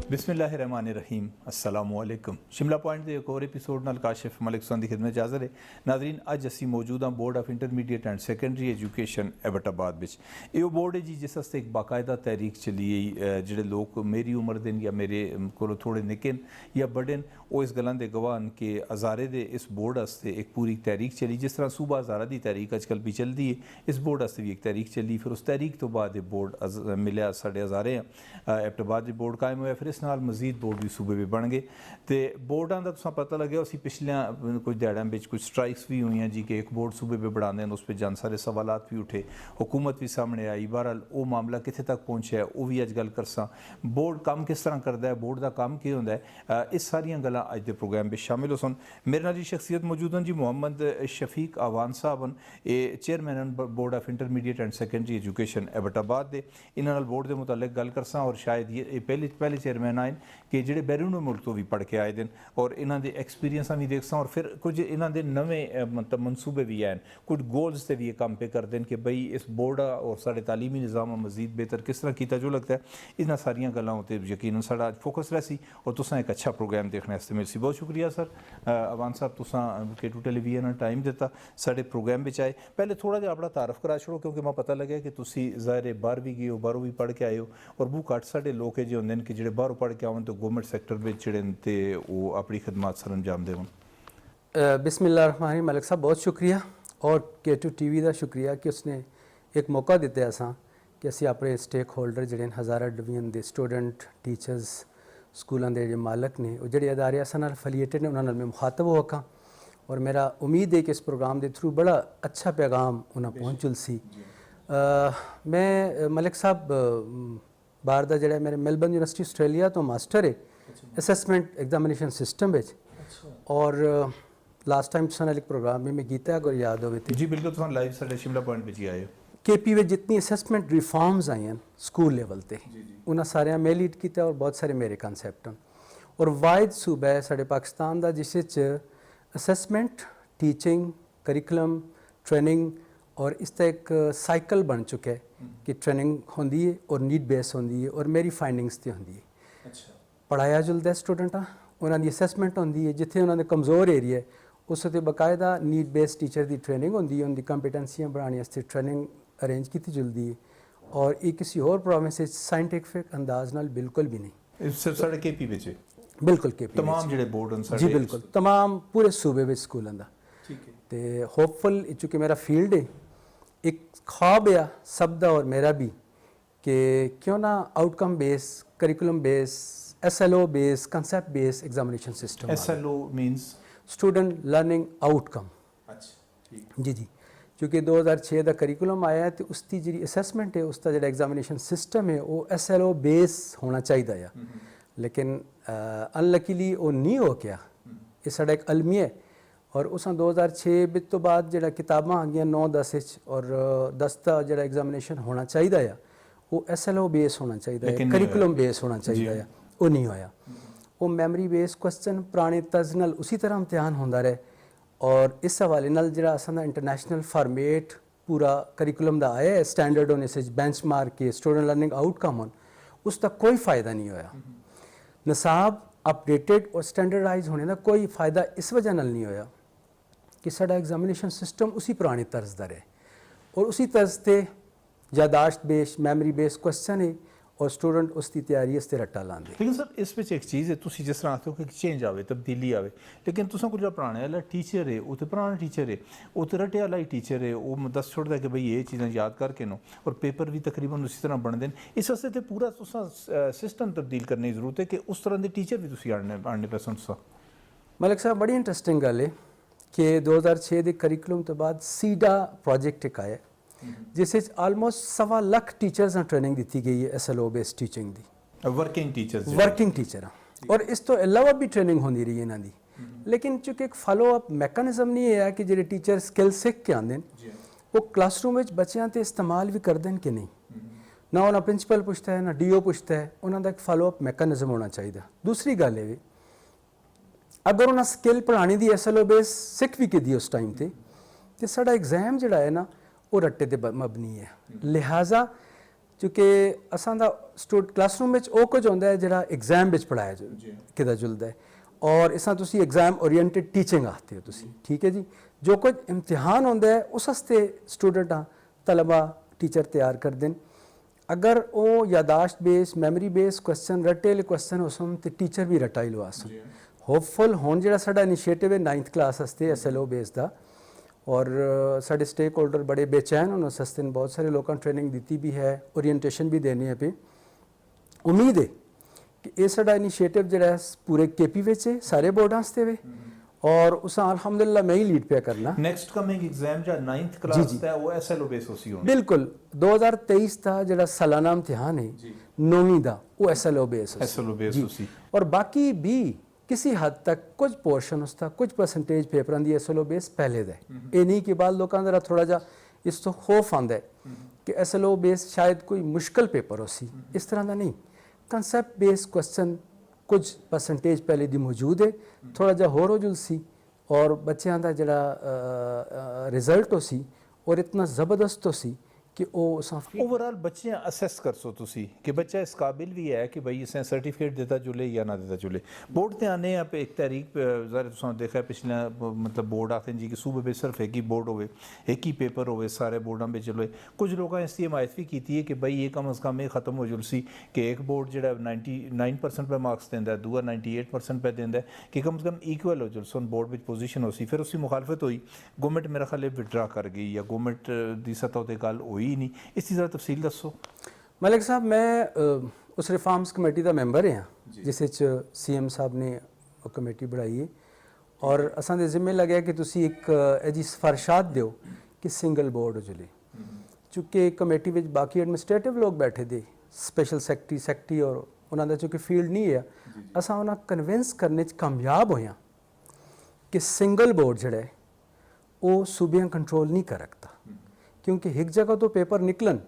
बिस्मिल्लाहिर्रहमानिर्रहीम अस्सलामुअलैकुम। शिमला पॉइंट के एक और एपीसोड नाल काशिफ मलिक सुन की खिदमत हाज़िर है। नाज़रीन, अज असी मौजूद हाँ board of intermediate and secondary education Abbottabad विच। ये बोर्ड है जी जिस वास्ते एक बाकायदा तहरीक चली है। जिहड़े लोग मेरी उम्र दे या मेरे को थोड़े निक्के या बड़े वो इस गल्लां दे गवाह न कि हज़ारे दे इस बोर्ड वास्ते एक पूरी तहरीक चली। जिस तरह सूबा हज़ारा की तहरीक अजकल भी चलती है, इस बोर्ड वास्ते भी एक तहरीक चली। फिर उस तहरीक तो बाद बोर्ड मिले साढ़े हज़ारे एबटाबाद बोर्ड कायम होया। फिर इस नाल मजीद बोर्ड भी सूबे भी बन गए। तो बोर्डों का तुसा पता लगे उसी पिछलिया कुछ दिहाड़ों में कुछ स्ट्राइक्स भी हुई जी कि एक बोर्ड सूबे पर बढ़ाने उस पर जन सारे सवालात भी उठे, हुकूमत भी सामने आई। बहरहाल वो मामला कितने तक पहुँचा है वह भी अज गल करसा। बोर्ड काम किस तरह करता है, बोर्ड का काम क्या होंदा है, इस सारिया गल्लां अज के प्रोग्राम में शामिल हो सन। मेरे नाल जी शख्सियत मौजूद हैं जी मोहम्मद शफीक आवान साहब हैं, ये chairman board of intermediate and secondary education Abbottabad के। इन्होंने बोर्ड के मुतालिक गल करसा और शायद ये पहले चेयरमैन आए कि ਜਿਹੜੇ बैरून मुल्क तो भी पढ़ के आए दिन और इन्हों के एक्सपीरियंसा भी देख सा और फिर कुछ इन्हों के नवे मतलब मनसूबे भी हैं, कुछ गोल्स से भी ये काम पे करते हैं कि बई इस बोर्ड और साढ़े तालीमी निज़ाम मजीद बेहतर किस तरह किया जो लगता है। इन्होंने सारिया गल्लां उत्ते यकीनन साड़ा फोकस रही और तुसां एक अच्छा प्रोग्राम देखने वास्ते मेरे बहुत शुक्रिया सर अवान साहब, तुसां K2 टेलीविजन टाइम दिता साढ़े प्रोग्राम में आए। पहले थोड़ा जिहा अपना तारफ करा छोड़ो क्योंकि मैं पता लगे कि तुसी ज़ाहिर बाहर भी गए हो, बाहरों भी पढ़ के आए हो और बहुत घट साढ़े लोग जो होंगे कि जो बाहरों पढ़ के आवन तो गवर्नमेंट सैक्टर में जिहड़े ते वो अपनी खिदमत सर अंजाम देवन। बिस्मिल्लाहिर्रहमानिर्रहीम। मलिक साहब बहुत शुक्रिया और K2 TV का शुक्रिया कि उसने एक मौका दिता है असा कि असी अपने स्टेक होल्डर जिहड़े हज़ारा डिवीजन के स्टूडेंट टीचर्स स्कूलों के जो मालक ने वो जिहड़े अदारे असां नाल एफिलिएटेड ने उन्होंने मैं मुखातब हो सकां और मेरा उम्मीद है कि इस प्रोग्राम के थ्रू बड़ा अच्छा पैगाम उन्हें पहुँच जुलसी। मैं मलिक साहब बाहर का जो मेरे मेलबर्न यूनिवर्सिटी आस्ट्रेलिया तो मास्टर है असैसमेंट एग्जामिनेशन सिस्टम में और लास्ट टाइम तुसां नाल एक प्रोग्राम में मैं कीता अगर याद हो तो जी बिल्कुल तुसां लाइव साडे शिमला पॉइंट पे ही आए हो। KP में जितनी असैसमेंट रिफॉर्म्स आई हैं स्कूल लेवल पे उन्हें सारे मैं लीड किया और बहुत सारे मेरे कंसैप्ट हैं और वाहिद सूबा है साडे पाकिस्तान का जिस असैसमेंट टीचिंग करिकुलम ट्रेनिंग और इसका एक साइकिल बन चुका है कि ट्रेनिंग होंदी है और नीड बेस होंदी है और मेरी फाइंडिंग्स तो होंदी है। अच्छा। पढ़ाया जुलता है स्टूडेंटा उन्होंने असैसमेंट होंदी है जिथे उन्होंने कमज़ोर एरिया है उस उत्ते बाकायदा नीड बेस टीचर की ट्रेनिंग होंदी है, उनकी कंपिटेंसियां बढ़ाने वास्ते ट्रेनिंग अरेंज की जुलती है और ये किसी और प्रोविंस साइंटिफिक अंदाज नाल बिल्कुल भी नहीं। सिर्फ साढ़े KP विच बिल्कुल KP तमाम जिहड़े बोर्ड हैं जी बिल्कुल तमाम पूरे सूबे में स्कूलों का। ठीक है। तो होपफुल चूँकि मेरा फील्ड है एक ख्वाब है सब दा और मेरा भी कि क्यों ना outcome base curriculum base SLO base concept base examination system. SLO means student learning outcome. अच्छा जी जी क्योंकि 2006 का करिकुलम आया है तो उसकी जी असैसमेंट है उसका जो एग्जामिनेशन सिस्टम है वो SLO बेस होना चाहिए लेकिन अनलकीली वो नहीं हो गया। ये साडा एक अलमी है और उस 2006 बिच तो बाद जो किताबां आ गई 9-10 और 10 का जो एग्जामिनेशन होना चाहिए वो SLO बेस होना चाहिए करिकुलम बेस होना चाहिए वो नहीं होया। वो मैमरी बेस क्वेश्चन पुराने तर्ज नाल उसी तरह इम्तिहान होंदा रहे और इस हवाले नाल जिहड़ा असां दा इंटरनेशनल फॉर्मेट पूरा करिकुलम दा आया है स्टैंडर्ड होने से बेंचमार्क के स्टूडेंट लर्निंग आउटकम होन उसका कोई फ़ायदा नहीं होया। निसाब अपडेटेड और स्टैंडर्डाइज होने का कोई फ़ायदा इस वजह नाल नहीं होया कि साडा एग्जामिनेशन सिस्टम उसी पुराने तर्ज का रहे और उसी तर्ज से यादाश्त बेस मैमरी बेस क्वेश्चन है और स्टूडेंट उसकी तैयारी इससे रट्टा लाते। लेकिन सर इस एक चीज़ है तुसी जिस तरह आते हो कि चेंज आवे तब्दीली आवे लेकिन तुसा को जो पुराने वाला टीचर है वो तो पुराना टीचर है वो तो रटे वाला ही टीचर है वो दस छोड़ता है कि भाई ये चीज़ें याद करके नो और पेपर भी तकरीबन उसी तरह बन दें। इस वास्ते तो पूरा तुसा सिस्टम तब्दील करने की जरूरत है कि उस तरह के टीचर भी तुसी आने पैसन तुसा। मलिक साहब बड़ी इंटरेस्टिंग गल है कि 2006 के करिकुलम तो बाद सीडा प्रोजेक्ट एक आया जिस आलमोस्ट 1.25 लाख टीचर्स ट्रेनिंग दी गई है SLO बेस्ड टीचिंग की वर्किंग टीचर और इस तो अलावा भी ट्रेनिंग होती रही है इन्हों की लेकिन चूँकि एक फॉलो अप मैकेनिज्म नहीं है कि जो टीचर स्किल सीख के आते हैं वो क्लासरूम में बच्चों से इस्तेमाल भी करते हैं कि नहीं ना उन्होंने प्रिंसीपल पूछता है ना DO पूछता है उन्होंने एक फॉलो अप मैकेनिज्म होना चाहिए। दूसरी गल है अगर उन्हें स्किल पढ़ाने की SLO बेस सीख भी की उस टाइम तो साडा एग्जाम जोड़ा है ना वो रट्टे ते मबनी है लिहाजा ਕਿਉਂਕਿ ਅਸਾਂ ਦਾ ਕਲਾਸਰੂਮ ਵਿੱਚ ਉਹ ਕੁਝ ਹੁੰਦਾ ਹੈ ਜਿਹੜਾ ਐਗਜ਼ਾਮ ਵਿੱਚ ਪੜਾਇਆ ਕਿਦਾ ਜੁਲਦਾ ਹੈ ਔਰ ਇਸਾਂ ਤੁਸੀਂ ਐਗਜ਼ਾਮ ਓਰੀਐਂਟਡ ਟੀਚਿੰਗ ਆਖਦੇ ਹੋ ਤੁਸੀਂ ਠੀਕ ਹੈ ਜੀ ਜੋ ਕੁਝ ਇਮਤਿਹਾਨ ਹੁੰਦਾ ਹੈ ਉਸ ਵਾਸਤੇ ਸਟੂਡੈਂਟਾਂ ਤਲਬਾ ਟੀਚਰ ਤਿਆਰ ਕਰਦੇ ਨੇ ਅਗਰ ਉਹ ਯਾਦਾਸ਼ਤ ਬੇਸ ਮੈਮਰੀ ਬੇਸ ਕੁਐਸਚਨ ਰਟੇਲ ਕੁਐਸਚਨ ਉਸਮ ਤੇ ਟੀਚਰ ਵੀ ਰਟਾਈ ਲਵਾ ਸਨ ਹੋਪਫੁਲ ਹੁਣ ਜਿਹੜਾ ਸਾਡਾ ਇਨੀਸ਼ੀਏਟਿਵ ਹੈ 9th ਕਲਾਸ ਵਾਸਤੇ SLO ਬੇਸ ਦਾ ਔਰ ਸਾਡੇ ਸਟੇਕ ਹੋਲਡਰ ਬੜੇ ਬੇਚੈਨ ਉਹਨਾਂ ਸਸਤੇ ਨੇ ਬਹੁਤ ਸਾਰੇ ਲੋਕਾਂ ਟ੍ਰੇਨਿੰਗ ਦਿੱਤੀ ਵੀ ਹੈ ਓਰੀਐਂਟੇਸ਼ਨ ਵੀ ਦੇਣੀ ਹੈ ਪਈ ਉਮੀਦ ਹੈ ਕਿ ਇਹ ਸਾਡਾ ਇਨੀਸ਼ੀਏਟਿਵ ਜਿਹੜਾ ਪੂਰੇ KP ਵਿੱਚ ਹੈ ਸਾਰੇ ਬੋਰਡਾਂ ਵਾਸਤੇ ਵੇ और उस अल्हम्दुलिल्लाह मैं ही लीड पे करना नेक्स्ट कमिंग एग्जाम जो 9th क्लास दा वो SLO बेस होसी होनी बिल्कुल 2023 ਦਾ ਜਿਹੜਾ ਸਾਲਾਨਾ ਇਮਤਿਹਾਨ ਹੈ 9ਵੀਂ ਦਾ ਉਹ SLO बेस होसी और बाकी भी किसी हद तक कुछ पोर्शन उसका कुछ परसेंटेज पेपरां ਦੀ SLO बेस ਪਹਿਲੇ ਦਾ ਇਹ ਨਹੀਂ ਕਿ ਬਾਅਦ ਲੋਕਾਂ ਦਾ ਥੋੜਾ ਜਿਹਾ ਇਸ ਤੋਂ ਖੌਫ ਆਂਦਾ ਹੈ ਕਿ SLO बेस ਸ਼ਾਇਦ ਕੋਈ ਮੁਸ਼ਕਲ ਪੇਪਰ ਹੋਸੀ ਇਸ ਤਰ੍ਹਾਂ ਦਾ ਨਹੀਂ ਕਨਸੈਪਟ बेस ਕੁਐਸਚਨ ਕੁਝ ਪਰਸੈਂਟੇਜ ਪਹਿਲੇ ਦੀ ਮੌਜੂਦ ਹੈ ਥੋੜਾ ਜਿਹਾ ਹੋਰ ਹੋ ਜੁਲ ਸੀ ਔਰ ਬੱਚਿਆਂ ਦਾ ਜਿਹੜਾ ਰਿਜ਼ਲਟ ਹੋ ਸੀ ਔਰ ਇਤਨਾ ਜ਼ਬਰਦਸਤ ਹੋ ਸੀ कि ओवरऑल बच्चे असैस कर सो तुसी कि बच्चा इस काबिल भी है कि भाई इसे सर्टिफिकेट देता चुले या ना देता चुले बोर्ड ते आने आप एक तारीख ज़रा तुसां देखा पिछला मतलब बोर्ड आखते जी कि सूबे पे सिर्फ एक ही बोर्ड होवे एक ही पेपर होवे सारे बोर्डां में चलो कुछ लोगों इसकी हमायत भी की है कि भाई ये कम अज़ कम ये ख़त्म हो जुलसी कि एक बोर्ड जो 99% पे मार्क्स देंदा है दूआ 98% पे देंदा है कि कम से कम इक्वल हो जुलसन बोर्ड में पोजीशन होसी फिर उसकी मुखालफत हुई गवर्नमेंट मेरा ख्याल विड्रा कर गई या गवर्नमेंट की सतह ते गल हुई नहीं इसकी ज़रा तफसील दसो मलिक साहब मैं उस रिफॉर्म्स कमेटी का मैंबर हाँ जिस CM साहब ने कमेटी बनाई है और असां दे जिम्मे लगे कि तुसी एक जी सिफारिशात दिओ कि सिंगल बोर्ड हो जुले चूँकि कमेटी में बाकी एडमिनिस्ट्रेटिव लोग बैठे थे स्पेशल सैकटरी और उन्होंने चूँकि फील्ड नहीं है असां उन्हें कन्विंस करने कामयाब होया कि सिंगल बोर्ड जड़ा है वो सूबियां कंट्रोल नहीं कर रखता क्योंकि एक जगह तो पेपर निकलन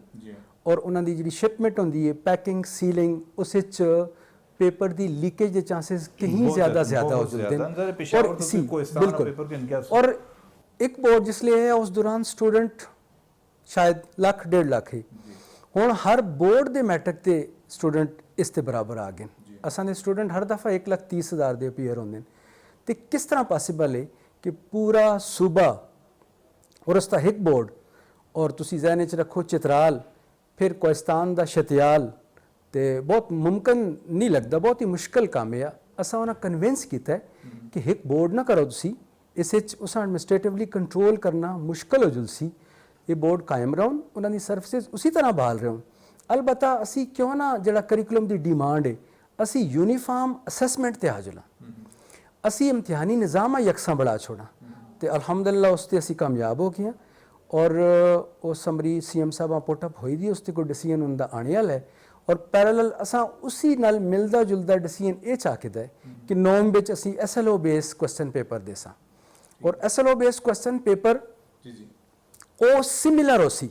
और उन्होंने जी शिपमेंट होंगी है पैकिंग सीलिंग उस पेपर की लीकेज के चांसेस कहीं ज़्यादा हो जाते हैं और इसी बिल्कुल और एक बोर्ड जिसलिए है उस दौरान स्टूडेंट शायद लाख 1.5 लाख है हुण हर बोर्ड के मैट्रिक के स्टूडेंट इसके बराबर आ गए असां दे स्टूडेंट हर दफ़ा 1,30,000 के पेयर होंगे तो किस तरह पॉसिबल है कि पूरा सूबा और उसका एक बोर्ड और तुसी ज़हन च रखो चित्राल फिर कोहिस्तान दा शतियाल ते बहुत मुमकिन नहीं लगता बहुत ही मुश्किल काम है असां उन्हें कन्विंस किया है कि एक बोर्ड ना करो तुसी इस एडमिनिस्ट्रेटिवली कंट्रोल करना मुश्किल हो जुलसी ये बोर्ड कायम रहन उन्होंने सर्विसेज उसी तरह बहाल रहन अलबत्ता असी क्यों ना जड़ा करिकुलम की डिमांड है असी यूनीफॉर्म असैसमेंट ते आ जुला असी इम्तिहानी निज़ाम यकसा बढ़ा छोड़ा तो अल्हम्दुलिल्लाह उसते असी कामयाब हो गए और वो समरी CM साहब पुटअप हुई थी उसते कोई डिसीजन उनका आने वाला है और पैरेलल असां उसी नाल मिलदा जुलदा डिसीजन ये चाहता है कि नॉम विच असी SLO बेस क्वेश्चन पेपर देसां और SLO बेस क्वेश्चन पेपर वो सिमिलर हो सी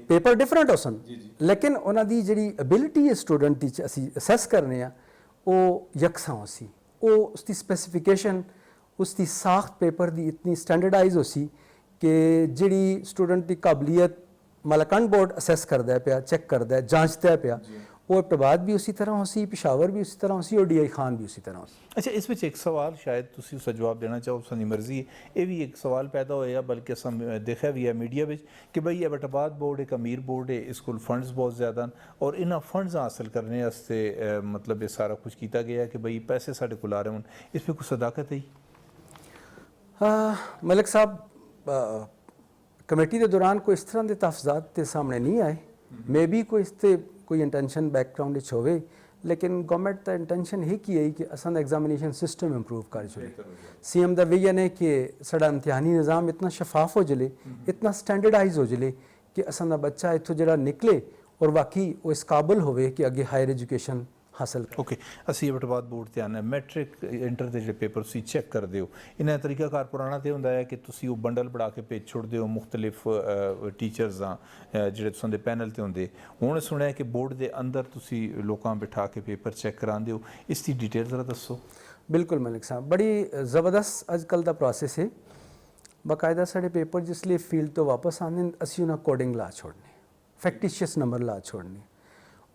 पेपर डिफरेंट हो सन लेकिन उन्हों की जी एबिलिटी है स्टूडेंट की असी असैस करने वो यकसा हो सी वो उसकी स्पैसीफिकेशन उसकी साख्त पेपर की इतनी स्टैंडर्डाइज हो सी कि जी स्टूडेंट की काबलियत मलकंड बोर्ड असैस करता है पिया चेक करता है जांचता है पिया वो इब्तबाद भी उसी तरह हो सी पेशावर भी उसी तरह हो सी और DI खान भी उसी तरह हो सी अच्छा इस विच एक सवाल शायद तुसी उसका जवाब देना चाहो साडी मर्जी है ये भी एक सवाल पैदा होया बल्कि असां देखा भी है मीडिया विच कि भाई एबटाबाद बोर्ड एक अमीर बोर्ड है इस कोल फंड्स बहुत ज़्यादा और इन्हां फंड्स हासिल करने वास्ते मतलब ये सारा कुछ किया गया कि भाई पैसे साढ़े कोल आ रहे होन इस पर कुछ सदाकत है मलिक साहब कमेटी के दौरान कोई इस तरह के तहफ़्ज़ात के सामने नहीं आए मे भी कोई इससे कोई इंटेंशन बैकग्राउंड होवे लेकिन गवर्नमेंट का इंटेंशन ही की है कि असां दा एग्जामिनेशन सिस्टम इंप्रूव कर चुके CM का विजन है कि साड़ा इम्तिहानी निज़ाम इतना शफाफ हो जले इतना स्टैंडर्डाइज हो जले कि असां दा बच्चा इत्थों जरा निकले और वाकई वो इस काबिल होवे कि अगे हायर एजुकेशन हासिल ओके असी एबटाबाद बोर्ड ते आना मैट्रिक इंटर के जो पेपर तुसी चेक करते हो इन्हें तरीकाकार पुराना तो होंदा है कि तुसी वो बंडल बना के भेज छोड़ते हो मुख्तलिफ टीचर्स जेह्ड़े तुसां दे पैनल ते होंदे हुण सुनिया कि बोर्ड के अंदर तुसी लोकां बिठा के पेपर चेक करांदे हो इसकी डिटेल जरा दसो बिल्कुल मलिक साहब बड़ी ज़बरदस्त अजकल का प्रोसेस है बाकायदा साढ़े पेपर जिसलिए फील्ड तो वापस आने असी उन्हें कोडिंग ला छोड़ने फैक्टिशियस नंबर ला छोड़ने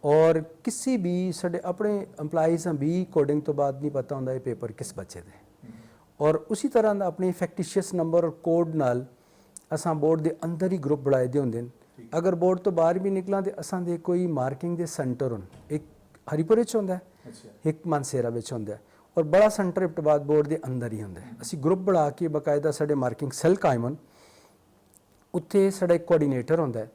और किसी भी साढ़े अपने एम्पलाइज़ भी कोडिंग तो बाद नहीं पता होंदा ये पेपर किस बच्चे दे और उसी तरह दा अपने फैक्टिशियस नंबर और कोड नाल असां बोर्ड दे अंदर ही ग्रुप बनाए दे होंदे न। अगर बोर्ड तो बाहर भी निकला तो असां दे कोई मार्किंग दे सेंटर होन, एक हरीपुरे च होंदा है, एक मानसेरा विच होंदा है और बड़ा सेंटर इब्टबाद बोर्ड के अंदर ही होंदा है। असी ग्रुप बना के बाकायदा साढ़े मार्किंग सैल कायम होन, उत्थे साढ़ा एक कोआर्डीनेटर होंदा है,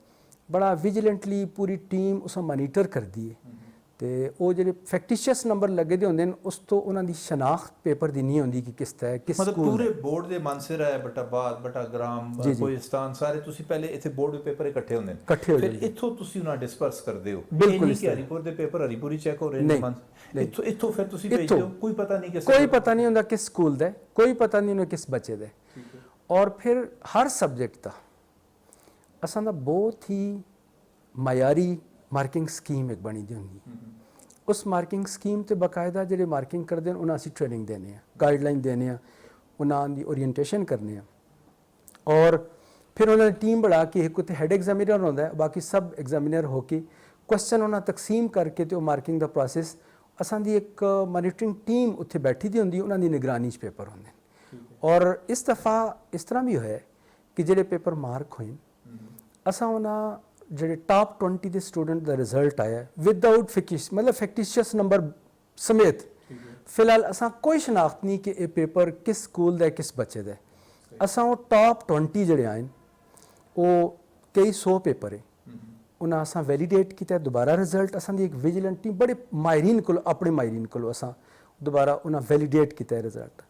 बड़ा विजिलेंटली पूरी टीम उस मानीटर करती है तो वो जो फैक्टिशियस नंबर लगे दे होंदे न उस तो उन्हां दी शनाख्त पेपर दी नहीं होंदी कि किस तरह किस मतलब स्कूल पूरे बोर्ड दे मानसेरा है बटाबाद बटाग्राम कोहिस्तान सारे ਤੁਸੀਂ ਪਹਿਲੇ ਇੱਥੇ ਬੋਰਡ ਦੇ ਪੇਪਰ ਇਕੱਠੇ ਹੁੰਦੇ ਨੇ ਫਿਰ ਇੱਥੋਂ ਤੁਸੀਂ ਉਹਨਾਂ ਡਿਸਪਰਸ ਕਰਦੇ ਹੋ ਬਿਲਕੁਲ ਕਿ ਹਰੀਪੁਰ ਦੇ ਪੇਪਰ ਹਰੀਪੁਰੀ ਚੈੱਕ ਹੋ ਰਹੇ ਨੇ ਇੱਥੋਂ ਫਿਰ ਤੁਸੀਂ ਭੇਜਦੇ ਹੋ ਕੋਈ ਪਤਾ ਨਹੀਂ ਕੋਈ ਪਤਾ ਨਹੀਂ ਹੁੰਦਾ ਕਿਸ ਸਕੂਲ ਦਾ ਕੋਈ ਪਤਾ ਨਹੀਂ ਹੁੰਦਾ ਕਿਸ ਬੱਚੇ ਦਾ ਔਰ ਫਿਰ ਹਰ ਸਬਜੈਕਟ ਦਾ ਅਸਾਂ ਦਾ ਬਹੁਤ ਹੀ ਮਾਇਆਰੀ मार्किंग स्कीम एक बनी दी होंगी उस मार्किंग स्कीम ते बाकायदा जेह्ड़े मार्किंग करते हैं उन्हें असी ट्रेनिंग देने गाइडलाइन देने उन्होंने ओरिएंटेशन करने और फिर उन्होंने टीम बढ़ा के एक उत्थे हैड एग्जामिनर होंदा है बाकी सब एग्जामिनर होके क्वेश्चन उन्हें तकसीम करके तो मार्किंग का प्रोसैस असां दी एक मॉनिटरिंग टीम उत्थे बैठी दी होंदी उन्हां दी निगरानी च पेपर होंदे और इस दफ़ा इस तरह भी होया कि जेह्ड़े पेपर मार्क होए असां उन्हां ਜਿਹੜੇ ਟਾਪ 20 ਦੇ ਸਟੂਡੈਂਟ ਦਾ ਰਿਜ਼ਲਟ ਆਇਆ ਵਿਦਆਊਟ ਮਤਲਬ ਫੈਕਟੀਸ਼ੀਅਸ ਨੰਬਰ ਸਮੇਤ ਫਿਲਹਾਲ ਅਸਾਂ ਕੋਈ ਸ਼ਨਾਖਤ ਨਹੀਂ ਕਿ ਇਹ ਪੇਪਰ ਕਿਸ ਸਕੂਲ ਦਾ ਕਿਸ ਬੱਚੇ ਦਾ ਅਸਾਂ ਉਹ ਟਾਪ 20 ਜਿਹੜੇ ਆਏ ਉਹ ਕਈ 100 ਪੇਪਰ ਹੈ ਉਹਨਾਂ ਅਸਾਂ ਵੈਲੀਡੇਟ ਕੀਤਾ ਦੁਬਾਰਾ ਰਿਜ਼ਲਟ ਅਸਾਂ ਦੀ ਇੱਕ ਵਿਜੀਲੈਂਟ ਟੀਮ ਬੜੇ ਮਾਹਿਰੀਨ ਕੋਲ ਆਪਣੇ ਮਾਹਿਰੀਨ ਕੋਲ ਅਸਾਂ ਦੁਬਾਰਾ ਉਹਨਾਂ ਵੈਲੀਡੇਟ ਕੀਤਾ ਰਿਜ਼ਲਟ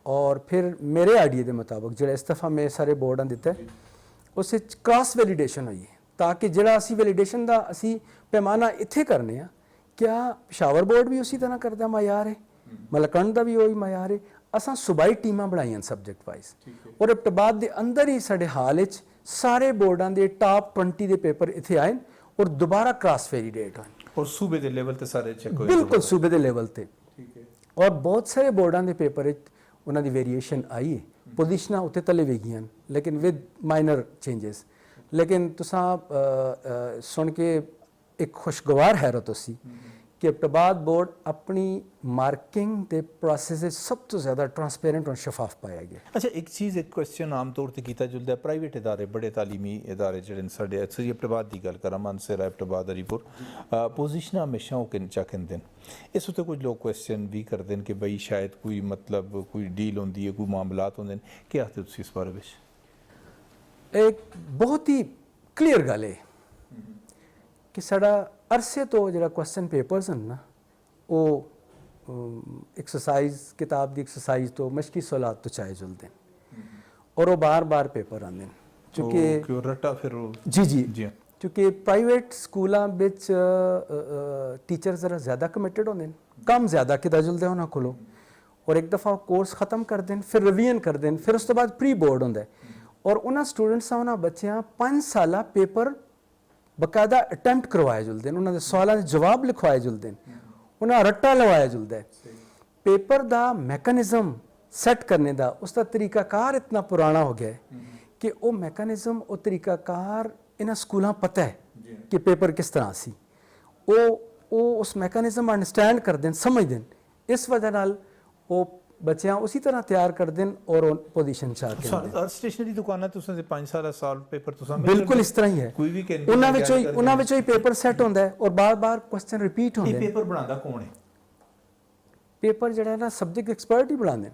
ਔਰ ਫਿਰ ਮੇਰੇ ਆਈਡੀਆ ਦੇ ਮੁਤਾਬਕ ਜਿਹੜਾ ਇਸ ਦਫਾ ਮੈਂ ਸਾਰੇ ਬੋਰਡਾਂ ਦਿੱਤਾ ਉਸ ਵਿੱਚ ਕ੍ਰਾਸ ਵੈਲੀਡੇਸ਼ਨ ਹੋਈ ਹੈ ताकि जिहड़ा असी वैलीडेशन का असी पैमाना इत्थे करने क्या पिशावर बोर्ड भी उसी तरह करता मयार है मलकंड का भी वही मयार है असां सूबाई टीमां बनाईयां सब्जैक्ट वाइज और इब्टबाद के अंदर ही साढ़े हाल सारे बोर्डां के टॉप 20 के पेपर इत्थे आए और दोबारा क्रॉस वैलीडेट होए और सूबे के लेवल ते सारे चेक होए बिल्कुल सूबे के लेवल ते और बहुत सारे बोर्डां के पेपर उन्हां दी वेरीएशन आई है पोजीशनां उत्ते तले वी गईयां लेकिन विद माइनर चेंजेस लेकिन तुसां सुन के एक खुशगवार हैरत होसी कि इब्टबाद बोर्ड अपनी मार्किंग के प्रोसैस सब तो ज़्यादा ट्रांसपेरेंट और शफाफ पाया गया। अच्छा एक चीज़ एक क्वेश्चन आम तौर पर किया जुलता है प्राइवेट इदारे बड़े तालीमी इदारे जो साढ़े अक्सर इब्टबाद की गल करा मानसेरा इब्टबाद हरीपुर पोजीशन हमेशा वो चाहते हैं इस उत्ते कुछ लोग क्वेश्चन भी करते हैं कि बई शायद कोई मतलब कोई डील होंदी है कोई मामलात होंगे क्या आखते तुसीं इस बारे में? एक बहुत ही क्लीयर गल है कि साड़ा अरसे तो जो क्वेश्चन पेपर्स हैं ना वो एक्सरसाइज किताब की एक्सरसाइज तो मशकी सवालात तो चाहे जुलते हैं और वो बार बार पेपर आते हैं चूँकि रट्टा फिर जी क्योंकि प्राइवेट स्कूलों बिच टीचर ज़रा ज़्यादा कमिटेड होंगे कम ज़्यादा किदा जुलते हैं उन्होंने कोलों और एक दफ़ा कोर्स ख़त्म कर दें फिर रिवीजन कर दें फिर उस तो बाद प्री बोर्ड होंदा है और उन्होंने स्टूडेंट्स उन्होंने बच्चों 5 साल पेपर बाकायदा अटैम्प्ट करवाए जुलते हैं उन्होंने सवालों के जवाब लिखवाए जुलते हैं उन्हें रट्टा लवाया जुलता है पेपर का मैकेनिज़म सैट करने का उसका तरीकाकार इतना पुराना हो गया है कि वो मैकेनिज़म वो तरीकाकार इन्हें स्कूलों पता है कि पेपर किस तरह सी वो उस मैकेनिज़म अंडरस्टैंड कर दें समझ दें इस वजह नाल वो बच्चे उसी तरह तैयार कर दें और पोजीशन चाह स्टेशनरी दुकान तुसें 5 साल पेपर तुसें बिल्कुल इस तरह ही है कोई भी उन्हां विचों ही पेपर सेट होंदा है और बार बार क्वेश्चन रिपीट होंदे हैं पेपर बनांदा कौन है पेपर जिहड़ा ना सब्जेक्ट एक्सपर्ट ही बनांदे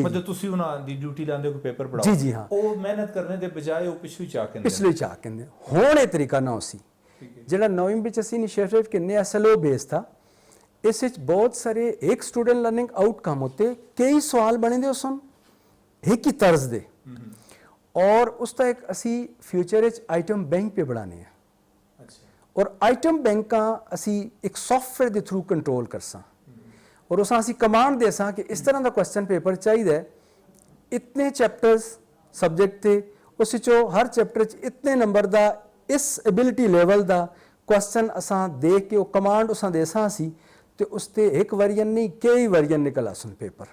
मतलब तुसी उन्हां दी ड्यूटी लांदे को पेपर पढ़ाओ जी हाँ ਉਹ ਮਿਹਨਤ ਕਰਨੇ ਦੇ ਬਜਾਏ ਉਹ ਪਿਛਲੀ ਚਾਹ ਕਹਿੰਦੇ ਹੁਣ ਇਹ ਤਰੀਕਾ ਨਾ ਹੋਸੀ ਜਿਹੜਾ ਨੌਵੀਂ ਵਿੱਚ ਅਸੀਂ ਇਨੀਸ਼ੀਏਟਿਵ ਕਿੰਨੇ ਐਸਐਲਓ ਬੇਸ था इस बहुत सारे एक स्टूडेंट लर्निंग आउटकम होते कई सवाल बने दे उस एक ही तर्ज दे और उसका एक असी फ्यूचर आइटम बैंक पे बढ़ाने हैं और आइटम बैंक का असी एक सॉफ्टवेयर के थ्रू कंट्रोल कर सा और उस असी कमांड दे सा कि इस तरह का क्वेश्चन पेपर चाहिए इतने चैप्टर्स सब्जेक्ट थे उस हर चैप्टर इतने नंबर का इस एबिलिटी लेवल का क्वेश्चन असा दे के वो कमांड उस दे सा सी तो उसते एक वरियन नहीं कई वरियन निकल आसन पेपर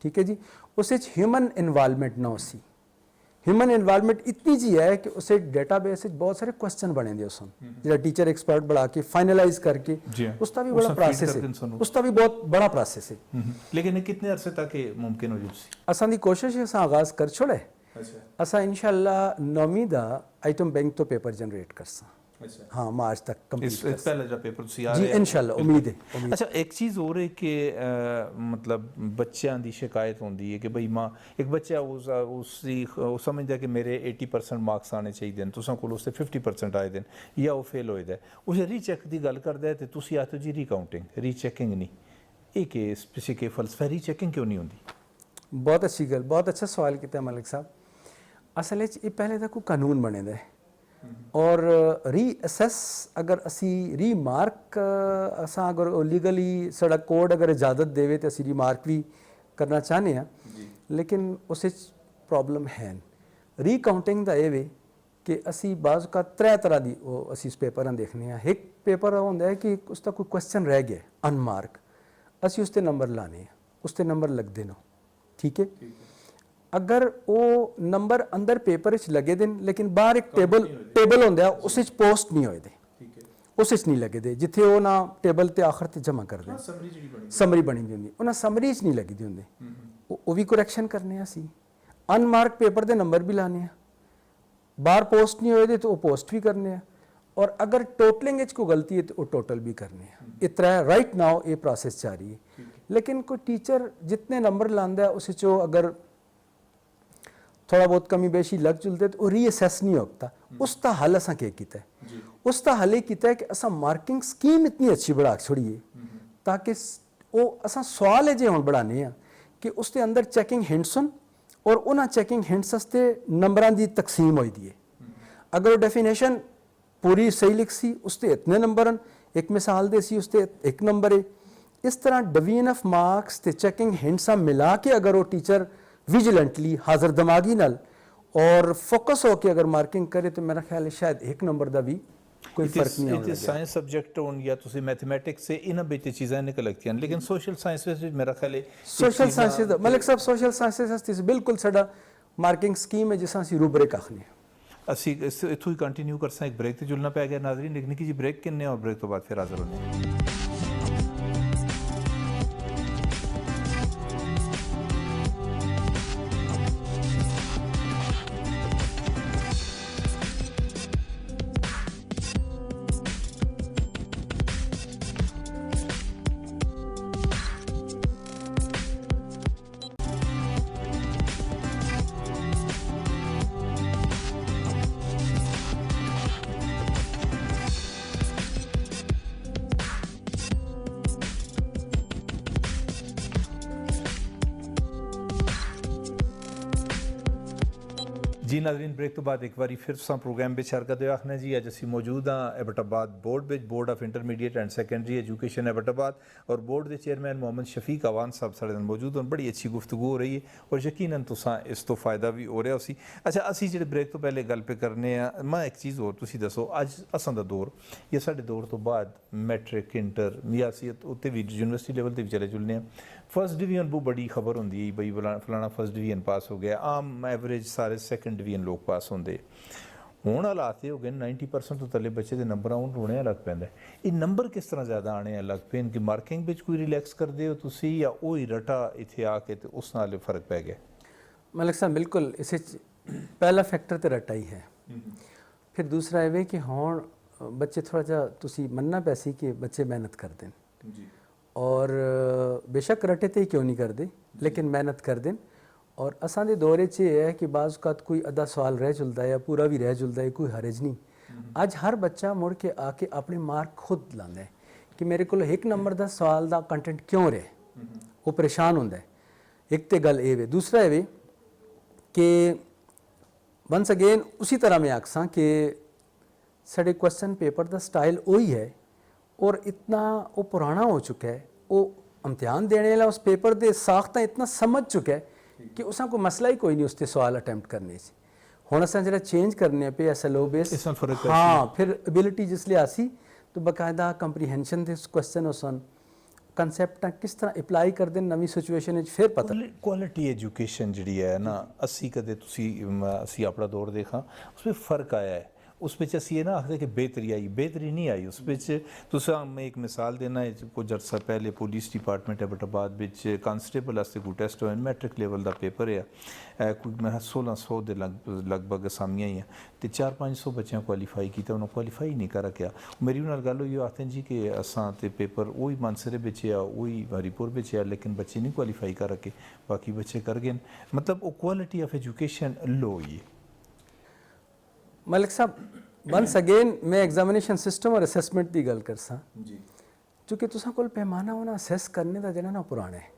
ठीक है जी उस ह्यूमन इन्वॉल्वमेंट ना उसी ਹਿਊਮਨ ਇਨਵੋਲਵਮੈਂਟ ਇਤਨੀ ਜੀ ਹੈ ਕਿ ਉਸੇ ਡਾਟਾਬੇਸ ਵਿੱਚ ਬਹੁਤ ਸਾਰੇ ਕੁਐਸਚਨ ਬਣੇ ਦੇ ਉਸਨ ਜਿਹੜਾ ਟੀਚਰ ਐਕਸਪਰਟ ਬਣਾ ਕੇ ਫਾਈਨਲਾਈਜ਼ करके उसका भी बड़ा प्रोसेस है, उसका भी बहुत बड़ा प्रोसेस है। लेकिन कितने अरसे तक ये मुमकिन हो जी? असां दी कोशिश है असां आगाज़ कर छोड़े, असां इंशाअल्लाह 9वीं दा आइटम बैंक तो पेपर जनरेट करसां। हाँ, मार्च तक कंप्लीट इस पहले जो पेपर ਤੁਸੀਂ ਆ जी ਰਹੇ इंशाअल्लाह उम्मीद है। ਅੱਛਾ, ਇੱਕ ਚੀਜ਼ ਹੋਰ ਹੈ ਕਿ ਮਤਲਬ ਬੱਚਿਆਂ ਦੀ ਸ਼ਿਕਾਇਤ ਹੁੰਦੀ ਹੈ ਕਿ ਭਈ ਮਾਂ ਇੱਕ ਬੱਚਾ ਉਹ ਸਮਝਦਾ ਕਿ ਮੇਰੇ 80% ਮਾਰਕਸ ਆਣੇ ਚਾਹੀਦੇ ਨੇ, ਤੁਸੀਂ ਕੋਲ ਉਸਤੇ 50% ਆਏ ਦੇ ਨੇ ਜਾਂ ਉਹ ਫੇਲ ਹੋਏ ਦਾ, ਉਹ ਰੀਚੈਕ ਦੀ ਗੱਲ ਕਰਦਾ ਹੈ ਤੇ ਤੁਸੀਂ ਆਖਦੇ ਜੀ ਰੀਕਾਊਂਟਿੰਗ ਰੀਚੈਕਿੰਗ ਨਹੀਂ, ਇਹ ਕਿ ਸਪੈਸੀਫਿਕ ਫਲਸਫਾ ਰੀਚੈਕਿੰਗ ਕਿਉਂ ਨਹੀਂ ਹੁੰਦੀ? बहुत अच्छी गल, बहुत अच्छा सवाल किया मलिक साहब। असल ये पहले तो कोई कानून बने दे और रीअसैस अगर असी रीमार्क असा अगर लीगली साड़ा कोड अगर इजाजत देवे तो असी रीमार्क भी करना चाहते हैं, लेकिन उस प्रॉब्लम है। रीकाउंटिंग का ये वे कि असी बाज़ का 3 तरह की असी उस पेपर देखने हैं। एक पेपर होंदा है कि उसका कोई क्वेश्चन रह गया अनमार्क, असी उसते नंबर लाने, उसते नंबर लगते ना, ठीक है। अगर वो नंबर अंदर पेपर लगे दे लेकिन बाहर एक टेबल होंदा उस पोस्ट नहीं होए दे, उस नहीं लगे दे जिथे वो ना टेबल ते आखिर ते जमा कर दे, समरी बनी दी होंदी, उन्हें समरी च नहीं लगी दी होंदी, वो भी करैक्शन करने असी। अनमार्क पेपर दे नंबर भी लाने, बाहर पोस्ट नहीं होए दे तो वो पोस्ट भी करने, और अगर टोटलिंग कोई गलती है तो वो टोटल भी करने। इतना राइट नाउ ये प्रोसेस जारी है। लेकिन कोई टीचर जितने नंबर लांदा है उस अगर थोड़ा बहुत कमी बेशी लग चुलते तो रीअसैस नहीं होता। उसका हल असा क्या किया है, उसका हल ये किया है कि असा मार्किंग स्कीम इतनी अच्छी बढ़ा छोड़िए ताकि वो असा सवाल है जो हम बढ़ाने हैं कि उसके अंदर चैकिंग हिंट्स हों और उन्हें चैकिंग हिंट्स वास्ते नंबरां दी तकसीम होई दी है। अगर वो डेफिनेशन पूरी सही लिख सी उसते इतने नंबर हैं, एक मिसाल दे सी उसते 1 नंबर है। इस तरह डिवीजन ऑफ मार्क्स ते चैकिंग हिंट्स मिला के अगर वो टीचर विजिलेंटली हाजिर दिमागी नाल और फोकस होकर अगर मार्किंग करे तो मेरा ख्याल है शायद 1 नंबर का भी कोई फर्क नहीं होगा। साइंस सब्जेक्ट होन या तुसी मैथमेटिक्स से इन बेच चीज़ें निकल लगती हैं, लेकिन सोशल साइंस में मेरा ख्याल है सोशल साइंस मलिक साहब सोशल साइंस बिल्कुल साडा मार्किंग स्कीम है जिस असी रूबरेक आखने ਅਸੀਂ ਇੱਥੋਂ ਹੀ ਕੰਟੀਨਿਊ ਕਰਸਾਂ। ਇੱਕ ਬ੍ਰੇਕ ਤੇ ਜੁਲਣਾ ਪੈ ਗਿਆ ਨਾਜ਼ਰੀਨ, ਇੱਕ ਨਿੱਕੀ ਜੀ ਬ੍ਰੇਕ ਕਿੰਨੇ ਔਰ ਬ੍ਰੇਕ ਤੋਂ ਬਾਅਦ ਫਿਰ ਹਾਜ਼ਰ ਹੋਣੇ ਹਾਂ। जी नाज़रीन, ब्रेक तो बाद एक बार फिर तुसां प्रोग्राम में शरकत आखने जी। अज असी मौजूद हाँ एबटाबाद बोर्ड में, board of intermediate and secondary education Abbottabad, और बोर्ड के चेयरमैन मोहम्मद शफीक अवान साहब साढ़े नाल मौजूद हैं। बड़ी अच्छी गुफ्तगू हो रही है और यकीनन तुसां इस तो फ़ायदा भी हो रहा उसी। अच्छा, असी जो ब्रेक तो पहले गल पे करने मैं एक चीज़ होर तुसी दसो, अज असां दा दौर या साढ़े दौर तो बाद मैट्रिक इंटर या असी उत्ते भी यूनिवर्सिटी लेवल ते भी चले जुलने, फर्स्ट डिवीजन बहुत बड़ी खबर होंदी है बई फलाना फर्स्ट डिवीजन पास हो गया। आम एवरेज सारे सैकेंड डिवीजन लोग पास होंगे। हुण हालात हो गए 90% तो थले बच्चे के नंबर आउण रोने लग पैंदा। ये नंबर किस तरह ज़्यादा आने लग पे, इनकी मार्किंग में कोई रिलैक्स कर दे हो तुसी या वो ही रटा इत्थे आके तो उस नाल फर्क पै गया? मलिक साहब बिल्कुल इस पहला फैक्टर तो रटा ही है। फिर दूसरा ये कि हुण बच्चे थोड़ा जा तुसी मनना पैसी कि बच्चे मेहनत कर दें और बेशक रटे तो ही क्यों नहीं करते लेकिन मेहनत कर दें। और असां दे दौरे च ये है कि बाज़ औक़ात कोई अद्धा सवाल रह जुलता है या पूरा भी रह जुलता है, कोई हरज नहीं। अज हर बच्चा मुड़ के आके अपने मार्क खुद लांदा है कि मेरे को 1 नंबर का सवाल का कंटेंट क्यों रहे, वो परेशान होंदा है। एक तो गल ये वे, दूसरा ये कि वंस अगेन उसी तरह मैं आखसां कि साढ़े क्वेश्चन पेपर का स्टाइल वही है और इतना वो पुराना हो चुका है। वो इम्तिहान देने वाला उस पेपर के साख्ता इतना समझ चुका है कि उस कोई मसला ही कोई नहीं उसते सवाल अटैम्प्ट करने से। हुण असां जरा चेंज करने पे SLO बेस, हाँ फिर एबिलिटी जिसलिए आसी तो बाकायदा कंप्रीहेंशन के क्वेश्चन उसन ਕਨਸੈਪਟਾਂ ਕਿਸ ਤਰ੍ਹਾਂ ਅਪਲਾਈ ਕਰਦੇ ਨੇ ਨਵੀਂ ਸਿਚੁਏਸ਼ਨ ਵਿੱਚ ਫਿਰ ਪਤਾ ਕੁਆਲਿਟੀ ਐਜੂਕੇਸ਼ਨ ਜਿਹੜੀ ਹੈ ਨਾ ਅਸੀਂ ਕਦੇ ਤੁਸੀਂ ਅਸੀਂ ਆਪਣਾ ਦੌਰ ਦੇਖਾ ਉਸ ਵਿੱਚ ਫਰਕ ਆਇਆ ਹੈ उस ਵਿੱਚ ਅਸੀਂ ਇਹ ਨਾ ਆਖਦੇ ਕਿ बेहतरी आई बेहतरी नहीं आई उस ਵਿੱਚ ਤੁਸੀਂ मैं एक मिसाल देना कुछ अर्सा पहले पुलिस डिपार्टमेंट एबटाबाद ਵਿੱਚ ਕਾਂਸਟੇਬਲ ਵਾਸਤੇ ਕੋਈ ਟੈਸਟ ਹੋਇਆ ਮੈਟ੍ਰਿਕ ਲੈਵਲ ਦਾ ਪੇਪਰ ਹੈ ਕੋਈ ਮੈਂ 1600 ਦੇ ਲਗਭਗ ਅਸਾਮੀਆਂ ਹੀ ਆ ਤੇ 4-500 ਬੱਚਿਆਂ ਕੁਆਲੀਫਾਈ ਕੀਤਾ ਉਹਨਾਂ ਕੁਆਲੀਫਾਈ ਨਹੀਂ ਕਰ ਸਕਿਆ ਮੇਰੀ ਉਹਨਾਂ ਨਾਲ ਗੱਲ ਹੋਈ ਆਖਦੇ ਜੀ ਕਿ ਅਸਾਂ ਤੇ ਪੇਪਰ ਉਹੀ ਮਾਨਸਰੇ ਵਿੱਚ ਆ ਉਹੀ ਹਰੀਪੁਰ ਵਿੱਚ ਆ ਲੇਕਿਨ ਬੱਚੇ ਨਹੀਂ ਕੁਆਲੀਫਾਈ ਕਰ ਸਕੇ ਬਾਕੀ ਬੱਚੇ ਕਰ ਗਏ मतलब ਉਹ ਕੁਆਲਿਟੀ ਆਫ ਐਜੂਕੇਸ਼ਨ लो ही मलिक साहब वंस अगेन मैं एग्जामिनेशन सिस्टम और असैसमेंट की गल करसा जी क्योंकि तुसा कोल पैमाना होना असैस करने का जरा ना पुराना है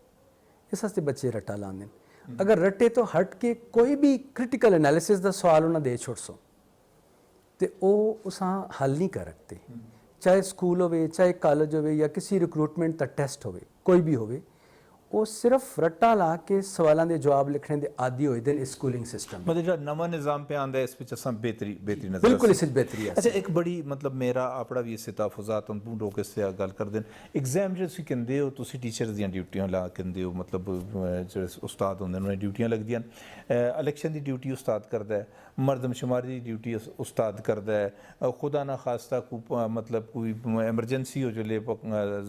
इस वास्ते बच्चे रट्टा लाते हैं अगर रट्टे तो हट के कोई भी क्रिटिकल एनालिसिस का सवाल उन्हें दे छोड़ सो तो वो उस हल नहीं कर सकते चाहे स्कूल हो चाहे कॉलेज हो या किसी रिक्रूटमेंट का टेस्ट हो कोई भी हो वो सिर्फ रट्टा ला के सवालों के जवाब लिखने के आदि होए दिन स्कूलिंग सिस्टम मतलब जो नवा निज़ाम पे आंदा है इस असां बेहतरी नजर बिल्कुल इस बेहतरी है अच्छा एक बड़ी मतलब मेरा अपना भी इस तहफुजात हम पूर्ण रोके से गल कर दें एग्जाम जो तुसीं कहंदे हो तुसीं टीचर दी ड्यूटियां ला कहंदे हो मतलब जो उस्ताद होंदे उन्हें ड्यूटियां लगदियां इलेक्शन की ड्यूटी उस्ताद करदा है मरदमशुमारी की ड्यूटी उस्ताद करदा है खुदा ना खास्ता कोई मतलब कोई एमरजेंसी हो जले